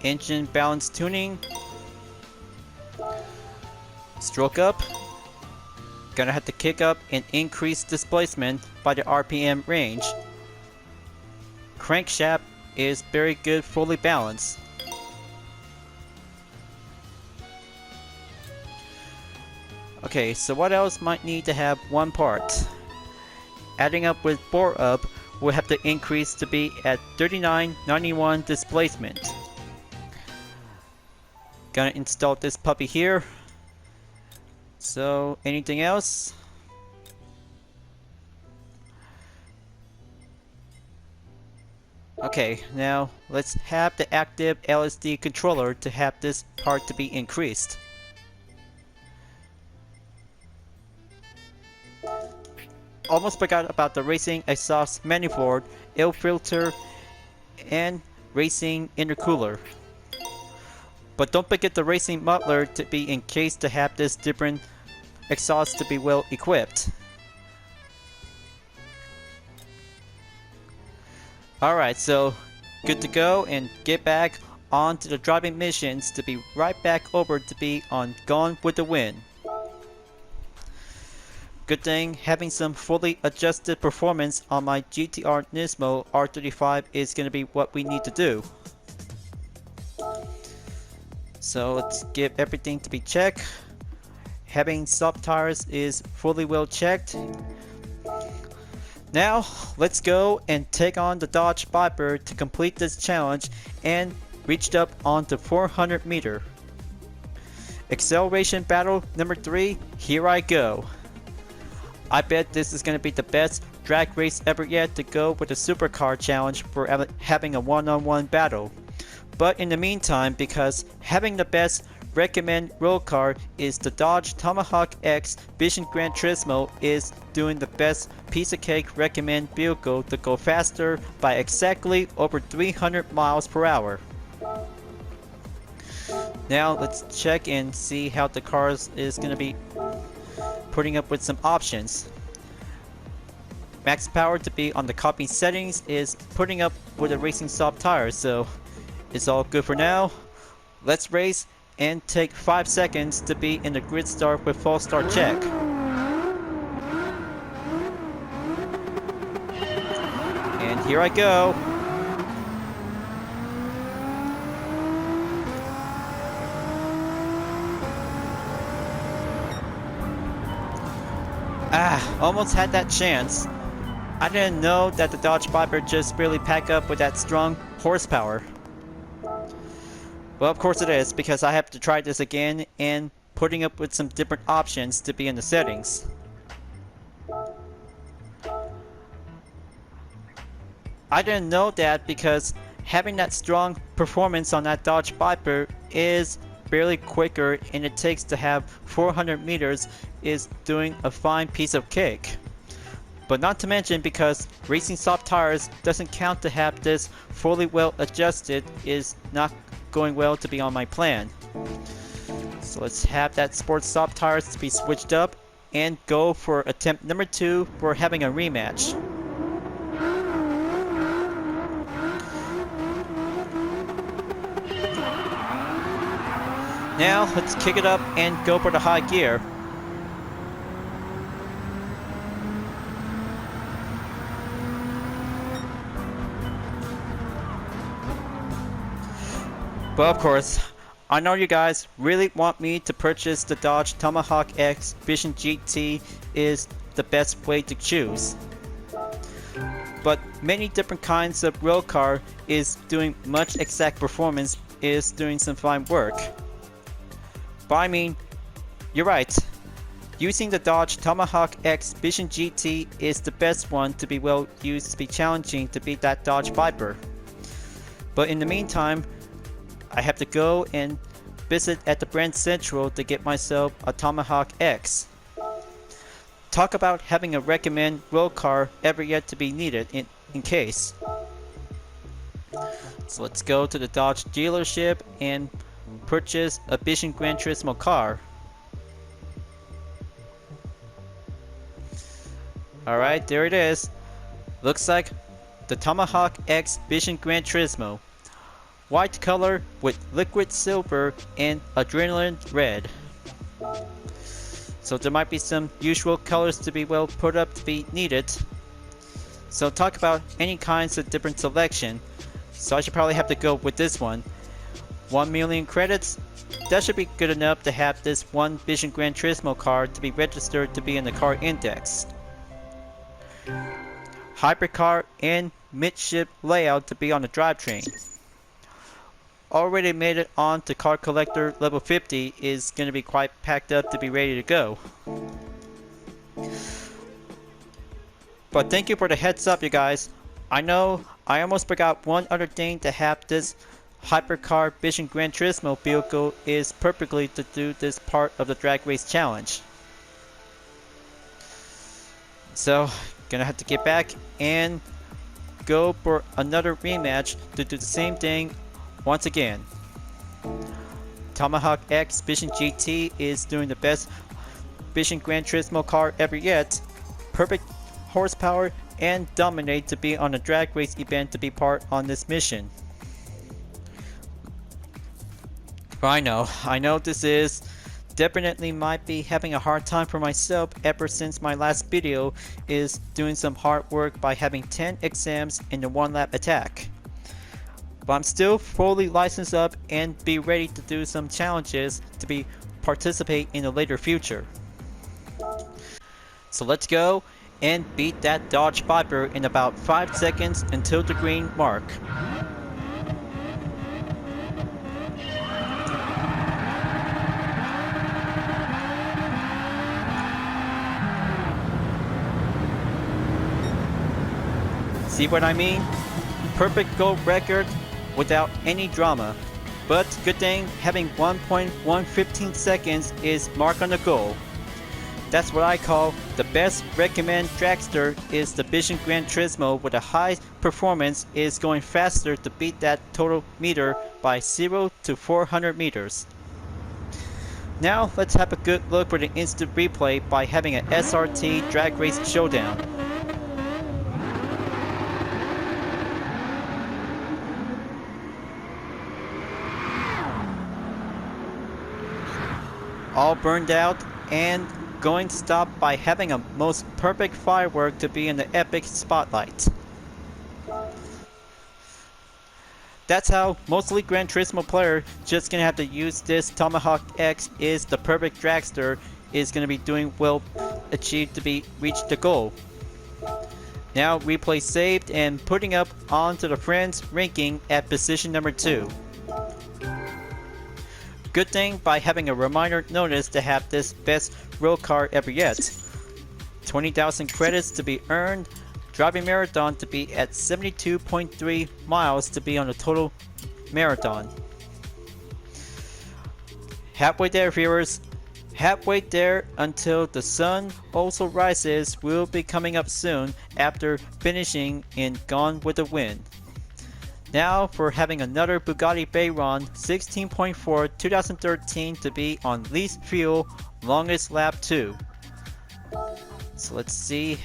engine balance tuning, stroke up. Gonna have to kick up and increase displacement by the RPM range. Crankshaft is very good fully balanced. Okay, so what else might need to have one part? Adding up with bore up, we'll have to increase to be at 3991 displacement. Gonna install this puppy here. So, anything else? Okay, now let's have the active LSD controller to have this part to be increased. Almost forgot about the racing exhaust manifold, air filter, and racing intercooler. But don't forget the racing muffler to be in case to have this different exhaust to be well equipped. Alright, so good to go and get back on to the driving missions to be right back over to be on Gone with the Wind. Good thing having some fully adjusted performance on my GTR Nismo R35 is going to be what we need to do. So let's get everything to be checked. Having soft tires is fully well checked. Now let's go and take on the Dodge Viper to complete this challenge and reached up onto 400 meter. Acceleration battle number 3, here I go. I bet this is going to be the best drag race ever yet to go with a supercar challenge for having a one-on-one battle. But in the meantime, because having the best recommend road car is the Dodge Tomahawk X Vision Gran Turismo is doing the best piece of cake recommend vehicle to go faster by exactly over 300 miles per hour. Now let's check and see how the car is going to be putting up with some options. Max power to be on the copy settings is putting up with a racing soft tire, so it's all good for now. Let's race and take 5 seconds to be in the grid start with false start check. And here I go. Almost had that chance. I didn't know that the Dodge Viper just barely pack up with that strong horsepower. Well, of course it is, because I have to try this again and putting up with some different options to be in the settings. I didn't know that because having that strong performance on that Dodge Viper is barely quicker, and it takes to have 400 meters is doing a fine piece of cake. But not to mention, because racing soft tires doesn't count to have this fully well adjusted is not going well to be on my plan. So let's have that sports soft tires to be switched up and go for attempt number 2 for having a rematch. Now let's kick it up and go for the high gear. But of course, I know you guys really want me to purchase the Dodge Tomahawk X Vision GT is the best way to choose. But many different kinds of road car is doing much exact performance is doing some fine work. But I mean, you're right. Using the Dodge Tomahawk X Vision GT is the best one to be well used to be challenging to beat that Dodge Viper. But in the meantime, I have to go and visit at the Brand Central to get myself a Tomahawk X. Talk about having a recommend road car ever yet to be needed in case. So let's go to the Dodge dealership and purchase a Vision Gran Turismo car. Alright, there it is. Looks like the Tomahawk X Vision Gran Turismo. White color with liquid silver and adrenaline red. So there might be some usual colors to be well put up to be needed. So talk about any kinds of different selection. So I should probably have to go with this one. 1 million credits, that should be good enough to have this one Vision Gran Turismo car to be registered to be in the car index. Hypercar and midship layout to be on the drivetrain. Already made it on to car collector level 50 is going to be quite packed up to be ready to go. But thank you for the heads up, you guys. I know I almost forgot one other thing to have this Hypercar Vision Gran Turismo vehicle is perfectly to do this part of the drag race challenge. So, gonna have to get back and go for another rematch to do the same thing once again. Tomahawk X Vision GT is doing the best Vision Gran Turismo car ever yet. Perfect horsepower and dominate to be on a drag race event to be part on this mission. I know this is definitely might be having a hard time for myself ever since my last video is doing some hard work by having 10 exams in the 1-lap attack. But I'm still fully licensed up and be ready to do some challenges to participate in the later future. So let's go and beat that Dodge Viper in about 5 seconds until the green mark. See what I mean? Perfect goal record without any drama. But good thing having 1.115 seconds is mark on the goal. That's what I call the best recommend dragster is the Vision Gran Turismo with a high performance is going faster to beat that total meter by 0 to 400 meters. Now let's have a good look for the instant replay by having an SRT drag race showdown. All burned out and going to stop by having a most perfect firework to be in the epic spotlight. That's how mostly Gran Turismo player just gonna have to use this Tomahawk X is the perfect dragster is gonna be doing well achieved to reach the goal. Now replay saved and putting up onto the friends ranking at position number 2. Good thing by having a reminder notice to have this best road car ever yet. 20,000 credits to be earned, driving marathon to be at 72.3 miles to be on the total marathon. Halfway there viewers, halfway there until the sun also rises will be coming up soon after finishing in Gone with the Wind. Now for having another Bugatti Veyron 16.4 2013 to be on least fuel longest lap 2. So let's see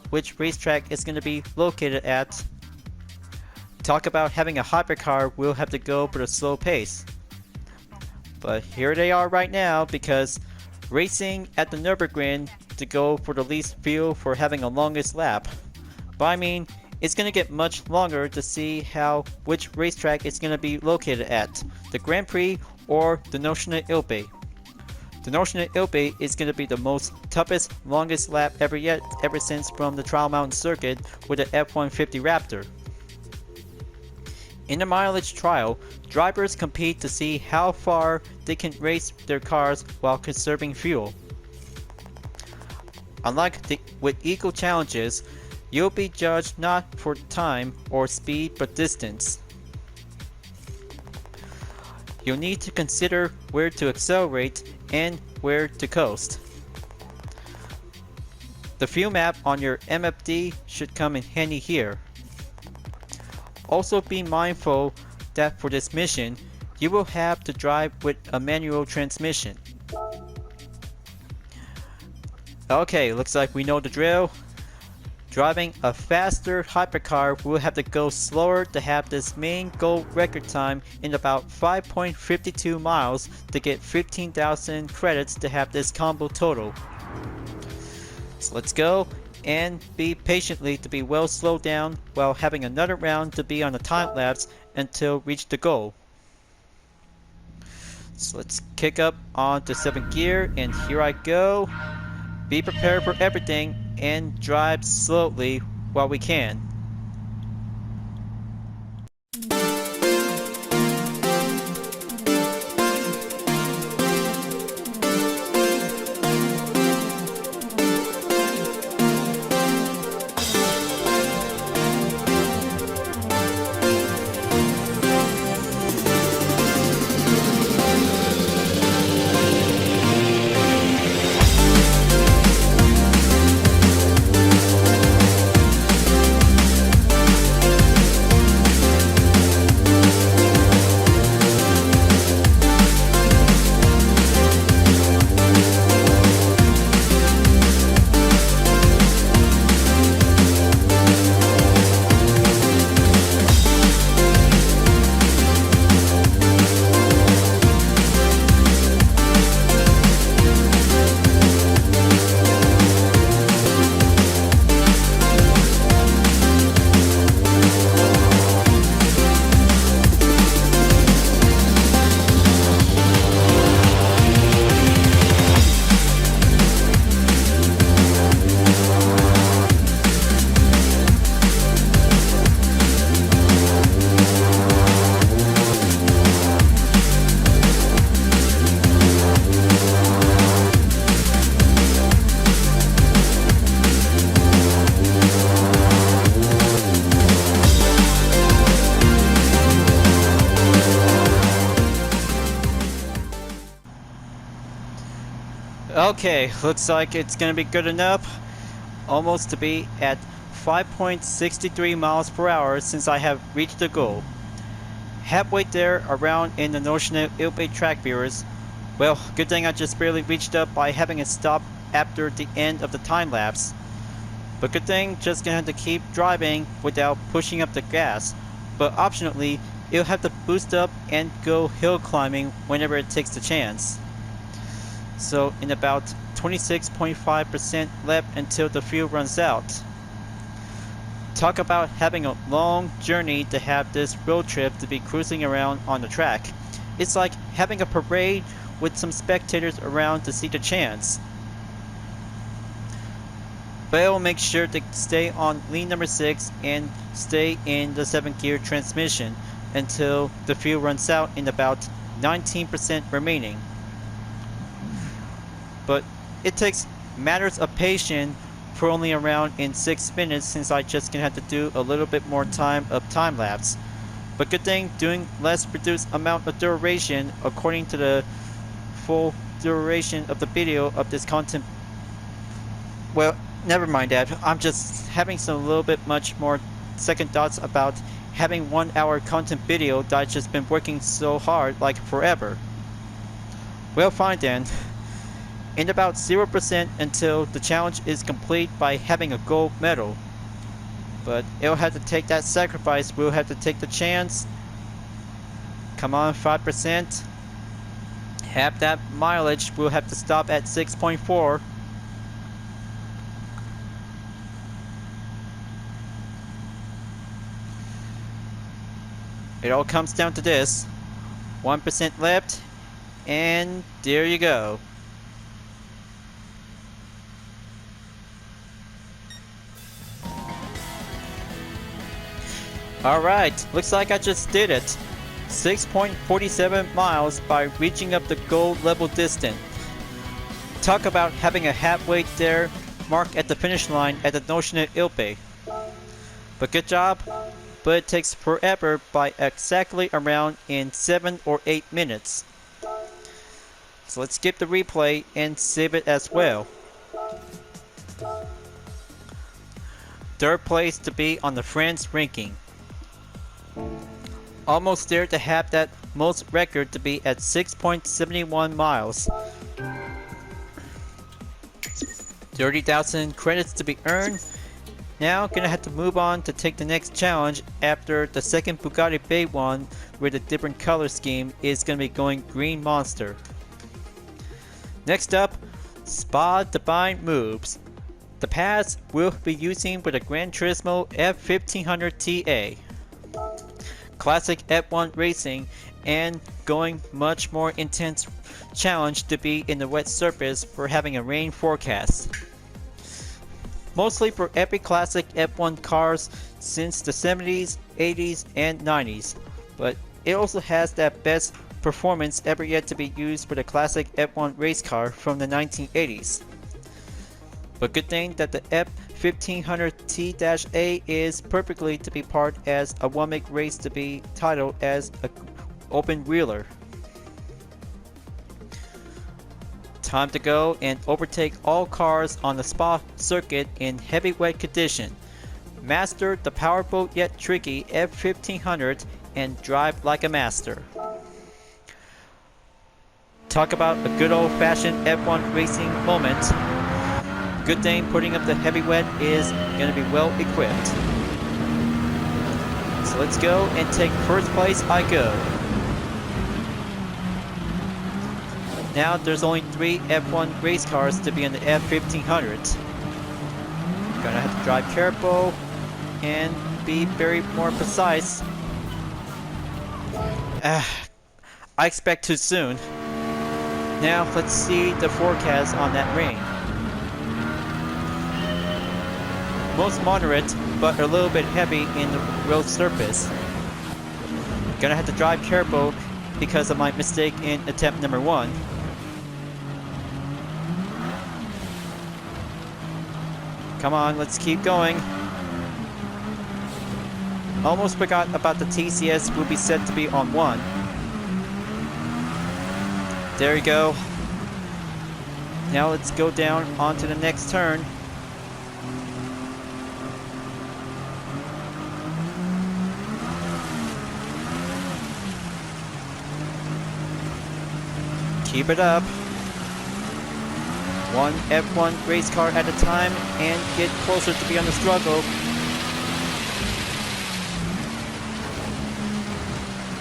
which racetrack it's going to be located at. Talk about having a hypercar, we'll have to go for the slow pace. But here they are right now because racing at the Nürburgring to go for the least fuel for having a longest lap. But I mean, it's going to get much longer to see which racetrack it's going to be located at, the Grand Prix or the National Ilbe. The National Ilbe is going to be the most toughest, longest lap ever since from the Trial Mountain Circuit with the F-150 Raptor. In the mileage trial, drivers compete to see how far they can race their cars while conserving fuel. Unlike with eco challenges, you'll be judged not for time or speed but distance. You'll need to consider where to accelerate and where to coast. The fuel map on your MFD should come in handy here. Also be mindful that for this mission, you will have to drive with a manual transmission. Okay, looks like we know the drill. Driving a faster hypercar, we'll have to go slower to have this main goal record time in about 5.52 miles to get 15,000 credits to have this combo total. So let's go and be patiently to be well slowed down while having another round to be on the time lapse until reach the goal. So let's kick up onto 7th gear and here I go. Be prepared for everything and drive slowly while we can. Okay, looks like it's gonna be good enough. Almost to be at 5.63 miles per hour since I have reached the goal. Halfway there around in the notional Ilpe track viewers. Well, good thing I just barely reached up by having it stop after the end of the time lapse. But good thing just gonna have to keep driving without pushing up the gas. But optionally, it'll have to boost up and go hill climbing whenever it takes the chance. So in about 26.5% left until the fuel runs out. Talk about having a long journey to have this road trip to be cruising around on the track. It's like having a parade with some spectators around to see the chance. But I will make sure to stay on lean number 6 and stay in the 7th gear transmission until the fuel runs out in about 19% remaining. But it takes matters of patience for only around in 6 minutes since I just gonna have to do a little bit more time of time lapse. But good thing doing less reduced amount of duration according to the full duration of the video of this content. Well, never mind that. I'm just having some little bit much more second thoughts about having 1 hour content video that I've just been working so hard like forever. Well, fine then. In about 0% until the challenge is complete by having a gold medal. But it'll have to take that sacrifice. We'll have to take the chance. Come on, 5%. Have that mileage. We'll have to stop at 6.4. It all comes down to this. 1% left. And there you go. Alright, looks like I just did it. 6.47 miles by reaching up the gold level distance. Talk about having a halfway there mark at the finish line at the notional Ilpe. But good job, but it takes forever by exactly around in 7 or 8 minutes. So let's skip the replay and save it as well. 3rd place to be on the France ranking. Almost there to have that most record to be at 6.71 miles. 30,000 credits to be earned. Now gonna have to move on to take the next challenge after the second Bugatti Bay one where the different color scheme is gonna be going Green Monster. Next up, Spa Divine moves. The pads we'll be using with the Gran Turismo F1500 TA. Classic F1 racing and going much more intense challenge to be in the wet surface for having a rain forecast. Mostly for every classic F1 cars since the 70s, 80s, and 90s, but it also has that best performance ever yet to be used for the classic F1 race car from the 1980s. But good thing that the F1500T-A is perfectly to be part as a one-make race to be titled as an open wheeler. Time to go and overtake all cars on the Spa circuit in heavy wet condition. Master the powerful yet tricky F1500 and drive like a master. Talk about a good old-fashioned F1 racing moment. Good thing putting up the heavy wet is going to be well equipped. So let's go and take 1st place I go. Now there's only 3 F1 race cars to be in the F1500. Gonna have to drive careful and be very more precise. I expect too soon. Now let's see the forecast on that rain. Most moderate, but a little bit heavy in the road surface. Gonna have to drive careful because of my mistake in attempt number 1. Come on, let's keep going. Almost forgot about the TCS will be set to be on 1. There you go. Now let's go down onto the next turn. Keep it up. One F1 race car at a time and get closer to be on the struggle.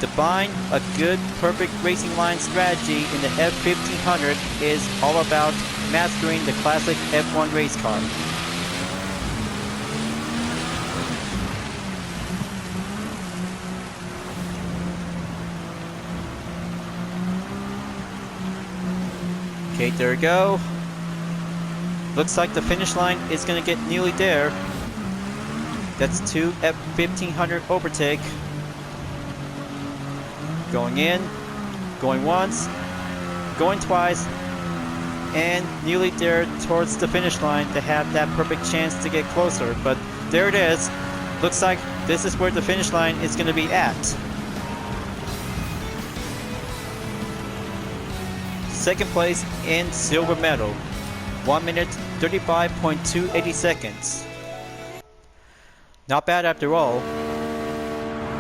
To find a good, perfect racing line strategy in the F1500 is all about mastering the classic F1 race car. Okay, there we go. Looks like the finish line is going to get nearly there. That's 2 F1500 overtake. Going in, going once, going twice, and nearly there towards the finish line to have that perfect chance to get closer. But there it is. Looks like this is where the finish line is going to be at. Second place in silver medal. 1 minute 35.280 seconds. Not bad after all.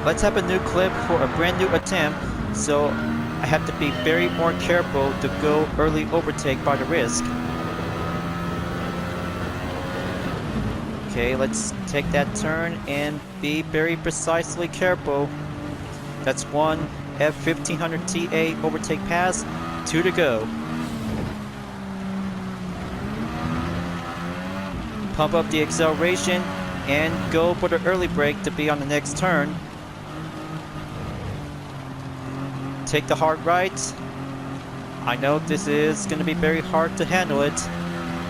Let's have a new clip for a brand new attempt, so I have to be very more careful to go early overtake by the risk. Okay, let's take that turn and be very precisely careful. That's one F1500 TA overtake pass, 2 to go. Pump up the acceleration and go for the early brake to be on the next turn. Take the hard right. I know this is going to be very hard to handle it.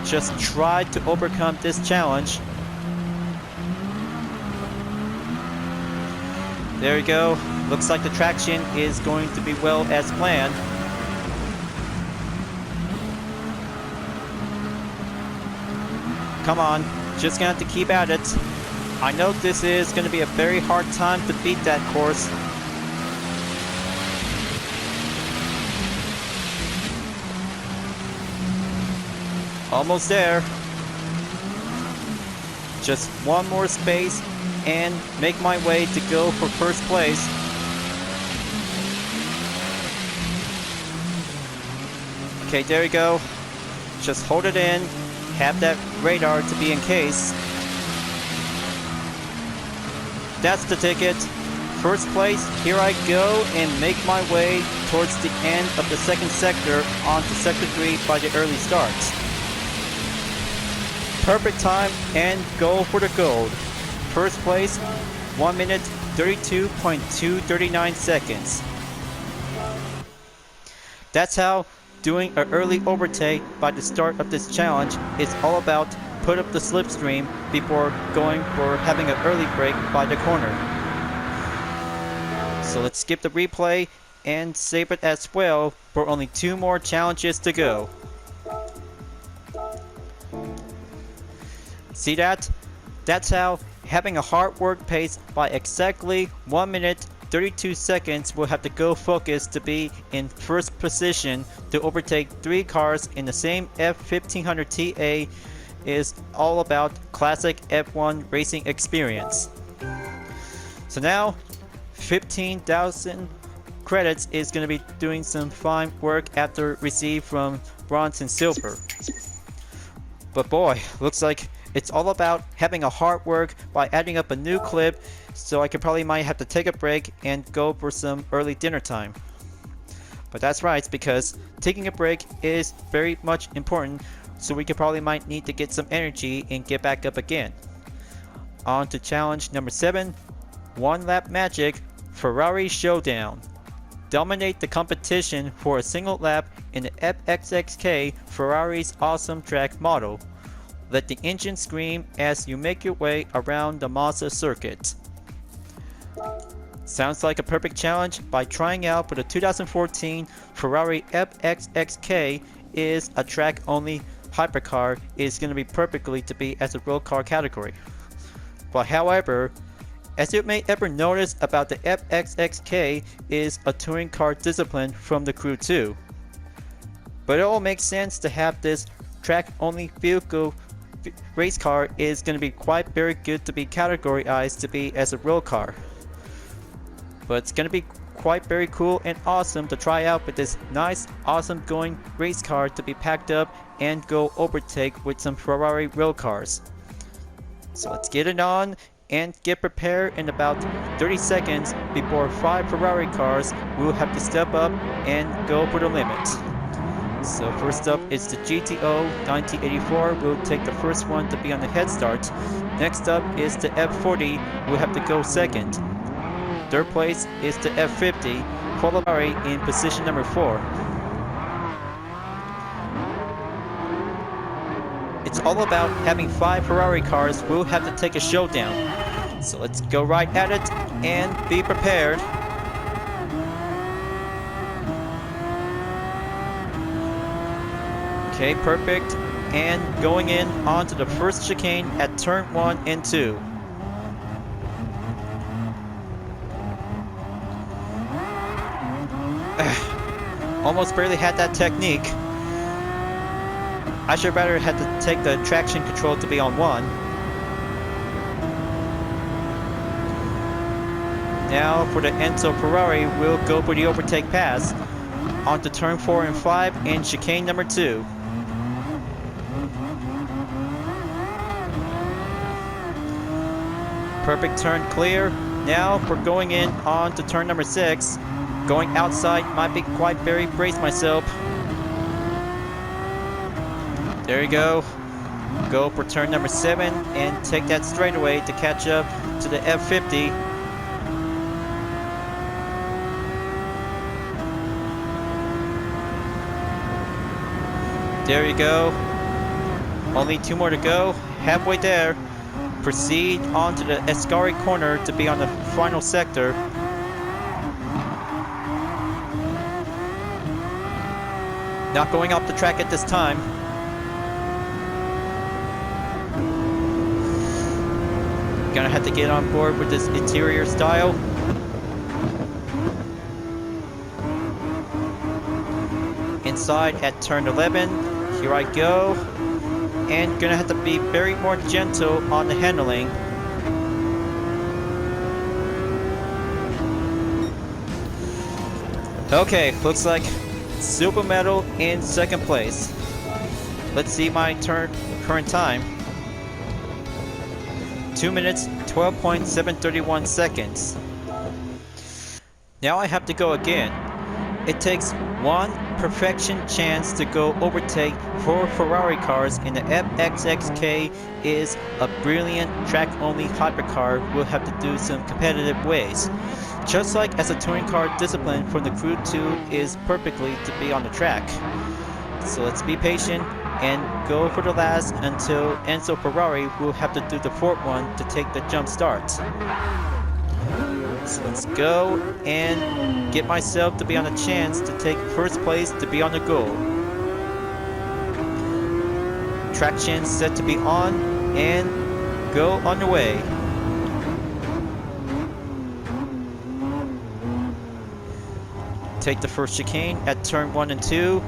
Just try to overcome this challenge. There you go. Looks like the traction is going to be well as planned. Come on, just gonna have to keep at it. I know this is gonna be a very hard time to beat that course. Almost there. Just one more space and make my way to go for first place. Okay, there you go. Just hold it in. Have that radar to be in case. That's the ticket. First place, here I go and make my way towards the end of the second sector onto sector 3 by the early starts. Perfect time and go for the gold. First place, 1 minute 32.239 seconds. That's how doing an early overtake by the start of this challenge is all about. Put up the slipstream before going for having an early brake by the corner. So let's skip the replay and save it as well for only 2 more challenges to go. See that? That's how having a hard work pace by exactly 1 minute 32 seconds will have to go focus to be in first position to overtake 3 cars in the same F1500 TA is all about classic F1 racing experience. So now 15,000 credits is going to be doing some fine work after received from bronze and silver. But boy, looks like it's all about having a hard work by adding up a new clip, so I could probably might have to take a break and go for some early dinner time. But that's right, because taking a break is very much important, so we could probably might need to get some energy and get back up again. On to challenge number 7, 1 lap magic, Ferrari Showdown. Dominate the competition for a single lap in the FXXK Ferrari's awesome track model. Let the engine scream as you make your way around the Mazda circuit. Sounds like a perfect challenge by trying out for the 2014 Ferrari FXXK is a track-only hypercar is going to be perfectly to be as a road car category. But however, as you may ever notice about the FXXK is a touring car discipline from the Crew 2. But it all makes sense to have this track-only vehicle race car is going to be quite very good to be categorized to be as a real car. But it's going to be quite very cool and awesome to try out with this nice, awesome going race car to be packed up and go overtake with some Ferrari real cars. So let's get it on and get prepared. In about 30 seconds before 5 Ferrari cars will have to step up and go for the limit. So first up is the GTO 1984. We'll take the first one to be on the head start. Next up is the F40. We'll have to go second. Third place is the F50, followed by Ferrari in position number 4. It's all about having 5 Ferrari cars. We'll have to take a showdown. So let's go right at it and be prepared. Okay, perfect. And going in onto the first chicane at turn 1 and 2. Almost barely had that technique. I should rather had to take the traction control to be on 1. Now for the Enzo Ferrari, we'll go for the overtake pass onto turn 4 and 5 in chicane number 2. Perfect turn clear. Now for going in on to turn number 6. Going outside might be quite very brace myself. There you go. Go for turn number 7 and take that straightaway to catch up to the F50. There you go. Only 2 more to go. Halfway there. Proceed onto the Ascari corner to be on the final sector. Not going off the track at this time. Gonna have to get on board with this interior style. Inside at turn 11. Here I go. And gonna have to be very more gentle on the handling. Okay, looks like silver medal in second place. Let's see my current time. 2 minutes, 12.731 seconds. Now I have to go again. It takes 1 perfection chance to go overtake 4 Ferrari cars, and the FXXK is a brilliant track-only hypercar. We'll have to do some competitive ways. Just like as a touring car discipline from the Crew 2 is perfectly to be on the track. So let's be patient and go for the last until Enzo Ferrari will have to do the 4th one to take the jump start. So let's go and get myself to be on a chance to take first place to be on the goal. Traction set to be on and go on the way. Take the first chicane at turn 1 and 2.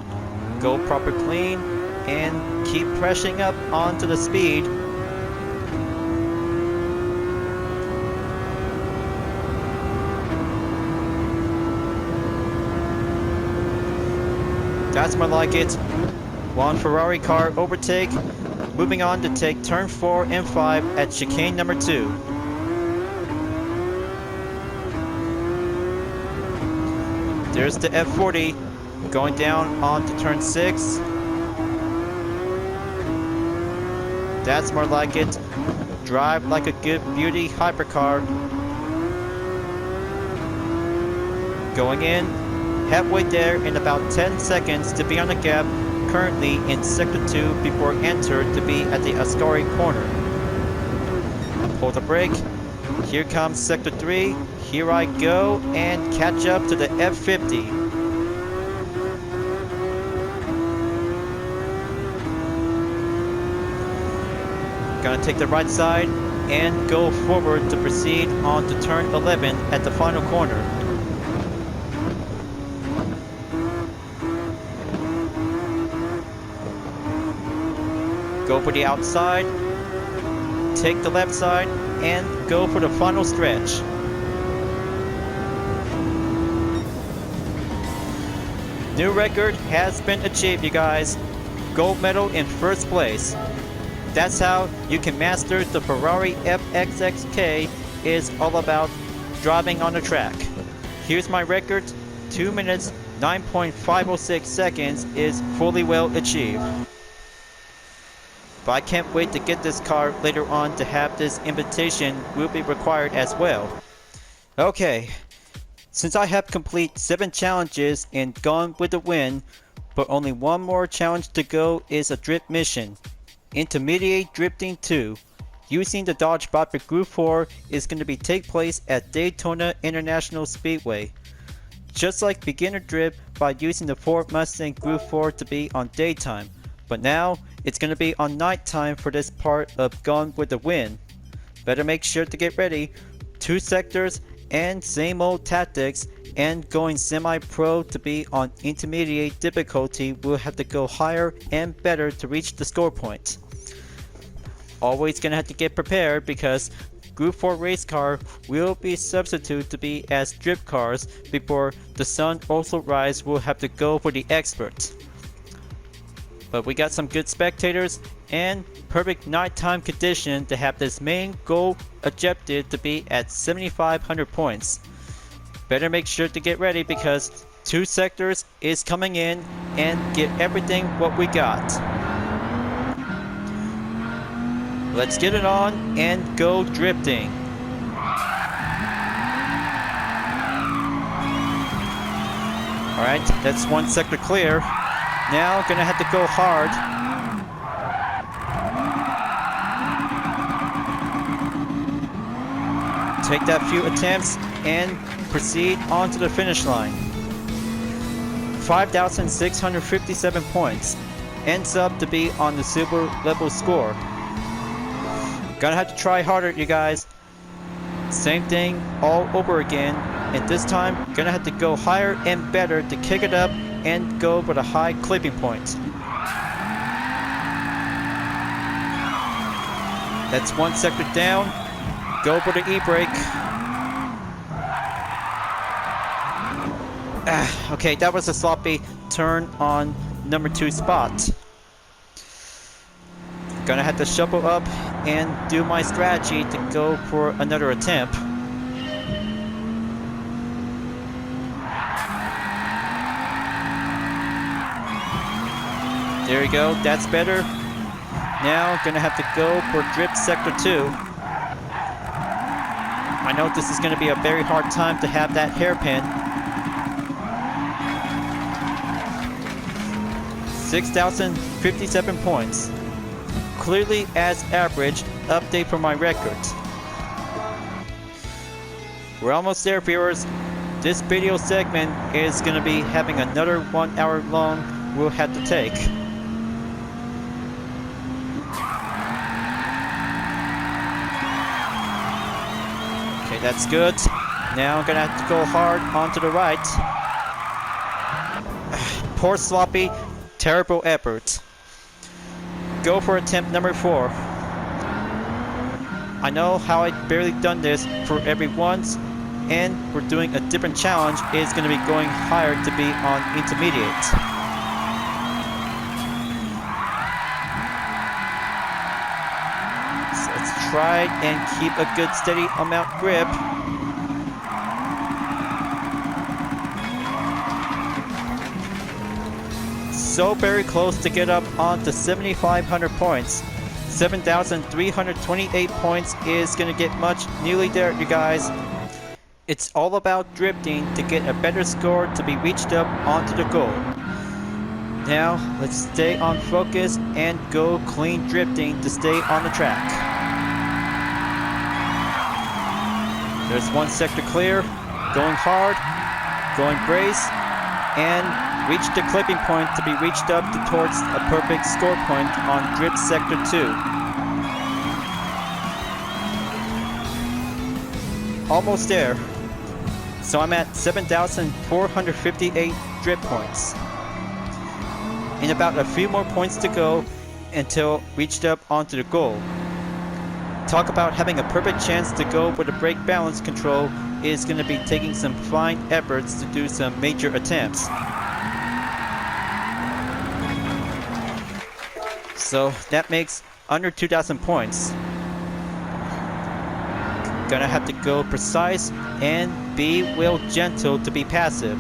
Go proper clean and keep pressing up onto the speed. That's more like it. 1 Ferrari car overtake. Moving on to take turn 4 and 5 at chicane number 2. There's the F40 going down onto turn 6. That's more like it. Drive like a good beauty hypercar. Going in. Halfway there in about 10 seconds to be on the gap. Currently in sector 2 before enter to be at the Ascari corner. Pull the brake. Here comes sector 3. Here I go and catch up to the F50. Gonna take the right side and go forward to proceed on to turn 11 at the final corner. Go for the outside, take the left side, and go for the final stretch. New record has been achieved, you guys. Gold medal in first place. That's how you can master the Ferrari FXXK is all about driving on the track. Here's my record. 2 minutes 9.506 seconds is fully well achieved. But I can't wait to get this car later on to have this invitation will be required as well. Okay, since I have complete 7 challenges and gone with the win, but only one more challenge to go is a drift mission. Intermediate Drifting 2. Using the Dodge Viper Group 4 is going to be take place at Daytona International Speedway. Just like beginner drift by using the Ford Mustang Group 4 to be on daytime, but now it's going to be on nighttime for this part of Gone with the Wind. Better make sure to get ready. 2 sectors and same old tactics, and going semi-pro to be on intermediate difficulty will have to go higher and better to reach the score point. Always gonna have to get prepared because Group 4 race car will be substituted to be as drift cars before the sun also rise. Will have to go for the experts. But we got some good spectators and perfect nighttime condition to have this main goal objective to be at 7,500 points. Better make sure to get ready because 2 sectors is coming in and get everything what we got. Let's get it on and go drifting. Alright, that's 1 sector clear. Now gonna have to go hard. Take that few attempts and proceed on to the finish line. 5,657 points. Ends up to be on the silver level score. Gonna have to try harder, you guys. Same thing all over again. And this time, gonna have to go higher and better to kick it up and go for the high clipping point. That's 1 sector down. Go for the e-brake. Okay, that was a sloppy turn on number 2 spot. Gonna have to shuffle up and do my strategy to go for another attempt. There you go, that's better. Now gonna have to go for drift sector 2. I know this is gonna be a very hard time to have that hairpin. 6,057 points. Clearly as average, update for my record. We're almost there, viewers. This video segment is gonna be having another 1 hour long we'll have to take. Okay, that's good. Now I'm gonna have to go hard onto the right. Poor sloppy, terrible effort. Go for attempt number 4. I know how I barely done this for every once, and we're doing a different challenge. Is going to be going higher to be on intermediate. So let's try and keep a good steady amount grip. So very close to get up onto 7,500 points. 7,328 points is going to get much nearly there, you guys. It's all about drifting to get a better score to be reached up onto the goal. Now, let's stay on focus and go clean drifting to stay on the track. There's 1 sector clear, going hard, going brace, and reach the clipping point to be reached up towards a perfect score point on drift sector 2. Almost there. So I'm at 7,458 drift points. In about a few more points to go, until reached up onto the goal. Talk about having a perfect chance to go with the brake balance control is going to be taking some fine efforts to do some major attempts. So that makes under 2,000 points. Gonna have to go precise and be real gentle to be passive.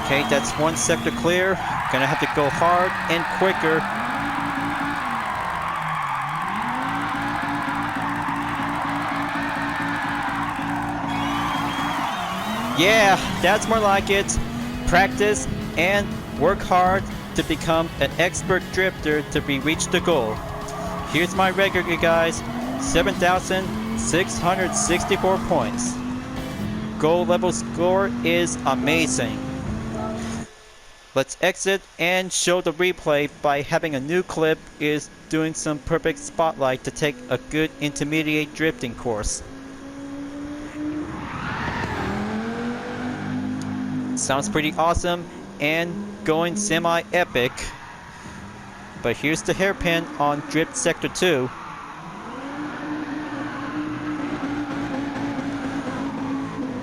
Okay, that's one sector clear. Gonna have to go hard and quicker. Yeah, that's more like it. Practice and work hard to become an expert drifter to reach the goal. Here's my record, you guys. 7,664 points. Goal level score is amazing. Let's exit and show the replay by having a new clip is doing some perfect spotlight to take a good intermediate drifting course. Sounds pretty awesome and going semi-epic. But here's the hairpin on Drift Sector 2.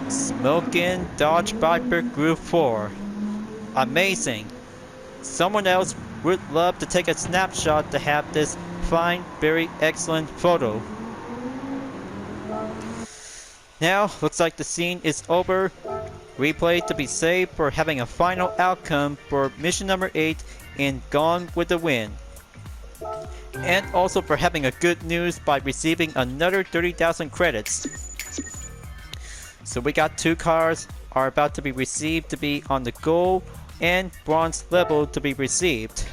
Smokin' Dodge Viper Groove 4. Amazing. Someone else would love to take a snapshot to have this fine, very excellent photo. Now, looks like the scene is over. Replay to be saved for having a final outcome for mission number 8 in Gone with the Wind. And also for having a good news by receiving another 30,000 credits. So we got 2 cars are about to be received to be on the gold and bronze level to be received.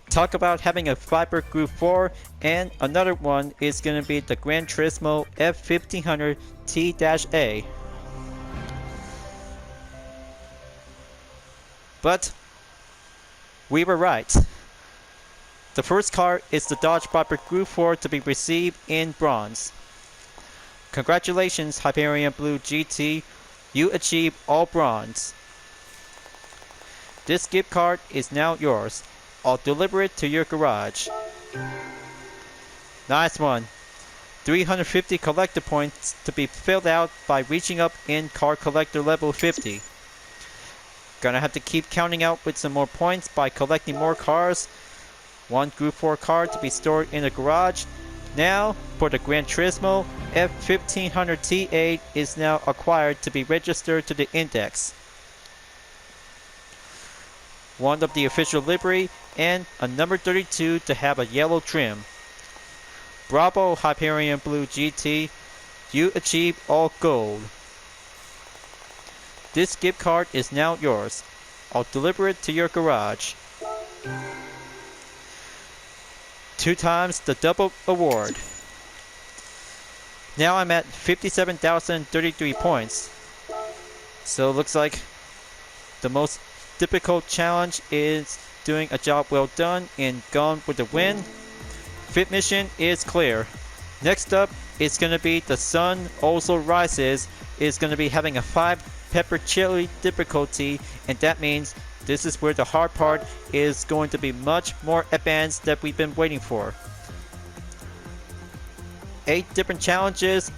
Talk about having a Viper Group 4, and another one is going to be the Gran Turismo F1500 T-A. But we were right. The first car is the Dodge Viper Group 4 to be received in bronze. Congratulations, Hyperion-Blue-GT. You achieved all bronze. This gift card is now yours. I'll deliver it to your garage. Nice one. 350 collector points to be filled out by reaching up in car collector level 50. Gonna have to keep counting out with some more points by collecting more cars. One Group 4 car to be stored in the garage. Now, for the Gran Turismo, F1500 T8 is now acquired to be registered to the index. One of the official livery, and a number 32 to have a yellow trim. Bravo, Hyperion-Blue-GT. You achieved all gold. This gift card is now yours. I'll deliver it to your garage. 2 times the double award. Now I'm at 57,033 points. So it looks like the most difficult challenge is doing a job well done in Gone with the Wind. Fit mission is clear. Next up, it's going to be The Sun Also Rises. It's going to be having a 5 pepper chili difficulty, and that means this is where the hard part is going to be much more advanced that we've been waiting for. 8 different challenges,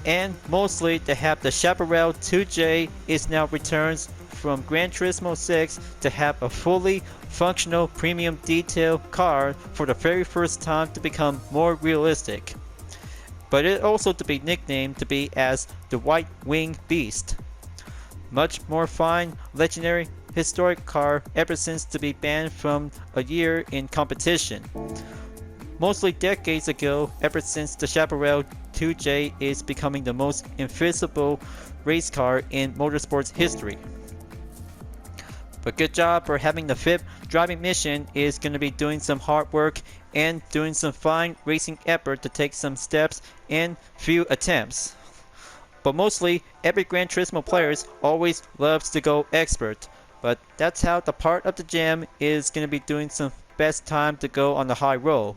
and mostly to have the Chaparral 2J is now returns from Gran Turismo 6 to have a fully functional premium detail car for the very first time to become more realistic. But it also to be nicknamed to be as the White Wing Beast. Much more fine, legendary, historic car ever since to be banned from a year in competition. Mostly decades ago, ever since the Chaparral 2J is becoming the most invisible race car in motorsports history. But good job for having the 5th driving mission is going to be doing some hard work and doing some fine racing effort to take some steps in few attempts. But mostly, every Gran Turismo players always loves to go expert. But that's how the part of the jam is going to be doing some best time to go on the high roll.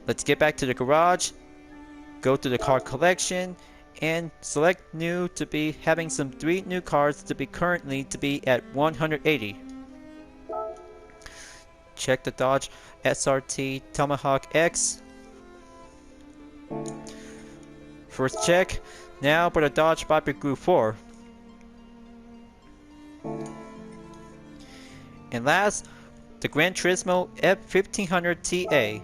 Let's get back to the garage, go to the car collection, and select new to be having some 3 new cars to be currently to be at 180. Check the Dodge SRT Tomahawk X. First check. Now for the Dodge Viper Group 4. And last, the Gran Turismo F1500 TA.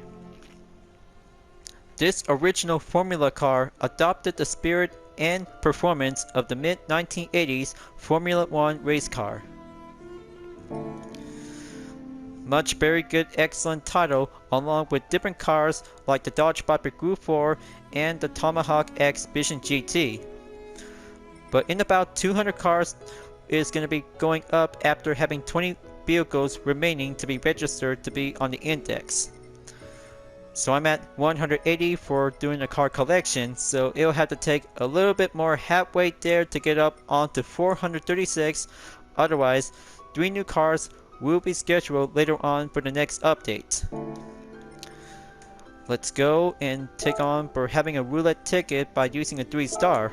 This original Formula car adopted the spirit and performance of the mid-1980s Formula 1 race car. Much very good, excellent title, along with different cars like the Dodge Viper Group 4 and the Tomahawk X Vision GT. But in about 200 cars is going to be going up after having 20 vehicles remaining to be registered to be on the index. So I'm at 180 for doing a car collection, so it'll have to take a little bit more halfway there to get up onto 436. Otherwise, 3 new cars will be scheduled later on for the next update. Let's go and take on for having a roulette ticket by using a 3-star.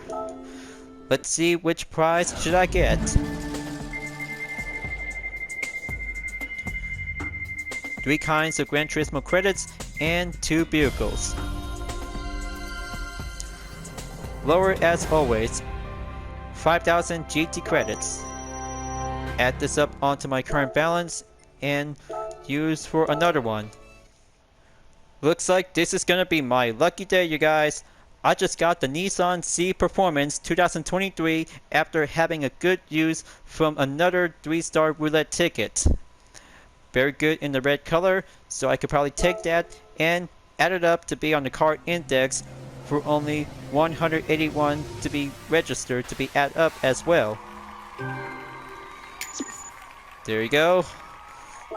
Let's see which prize should I get. 3 kinds of Gran Turismo credits and 2 vehicles. Lower as always, 5,000 GT credits. Add this up onto my current balance and use for another one. Looks like this is gonna be my lucky day, you guys. I just got the Nissan C Performance 2023 after having a good use from another 3-star roulette ticket. Very good in the red color, so I could probably take that and add it up to be on the car index for only 181 to be registered to be added up as well. There you go.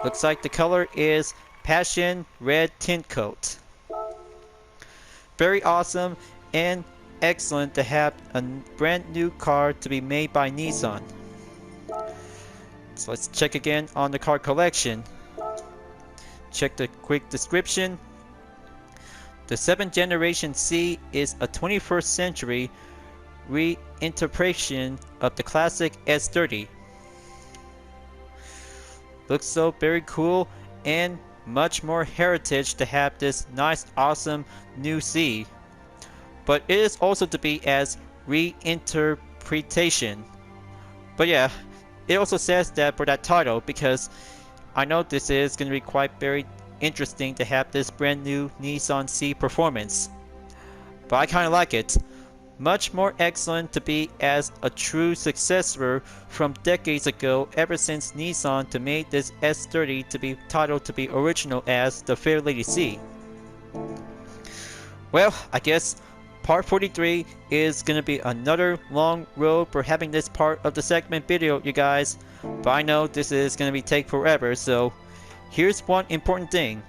Looks like the color is Passion Red Tint Coat. Very awesome and excellent to have a brand new car to be made by Nissan. So let's check again on the car collection. Check the quick description. The 7th generation C is a 21st century reinterpretation of the classic S30. Looks so very cool and much more heritage to have this nice awesome new C. But it is also to be as reinterpretation. But yeah, it also says that for that title because I know this is going to be quite very interesting to have this brand new Nissan C Performance. But I kind of like it. Much more excellent to be as a true successor from decades ago ever since Nissan to made this S30 to be titled to be original as the Fair Lady C. Well, I guess part 43 is going to be another long road for having this part of the segment video, you guys. But I know this is going to be take forever, so here's one important thing.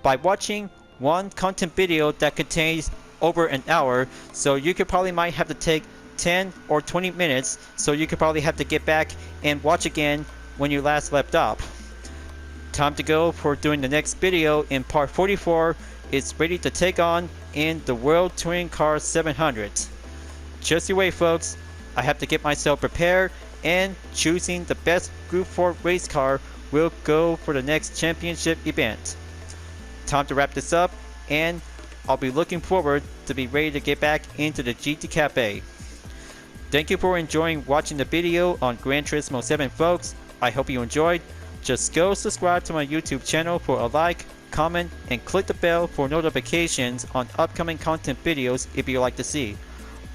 By watching one content video that contains over an hour, so you could probably might have to take 10 or 20 minutes, so you could probably have to get back and watch again when you last left off. Time to go for doing the next video in part 44. It's ready to take on in the World Touring Car 700. Just you wait, folks. I have to get myself prepared, and choosing the best Group 4 race car will go for the next championship event. Time to wrap this up, and I'll be looking forward to be ready to get back into the GT Cafe. Thank you for enjoying watching the video on Gran Turismo 7, folks. I hope you enjoyed. Just go subscribe to my YouTube channel for a like, comment, and click the bell for notifications on upcoming content videos if you like to see.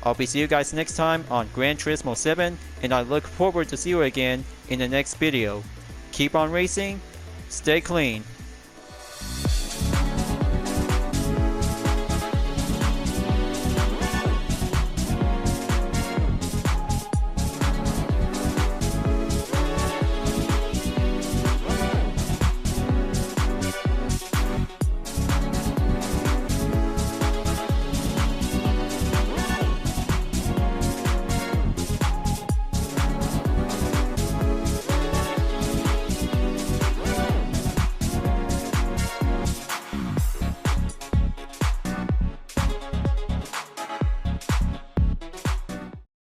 I'll be see you guys next time on Gran Turismo 7, and I look forward to see you again in the next video. Keep on racing, stay clean.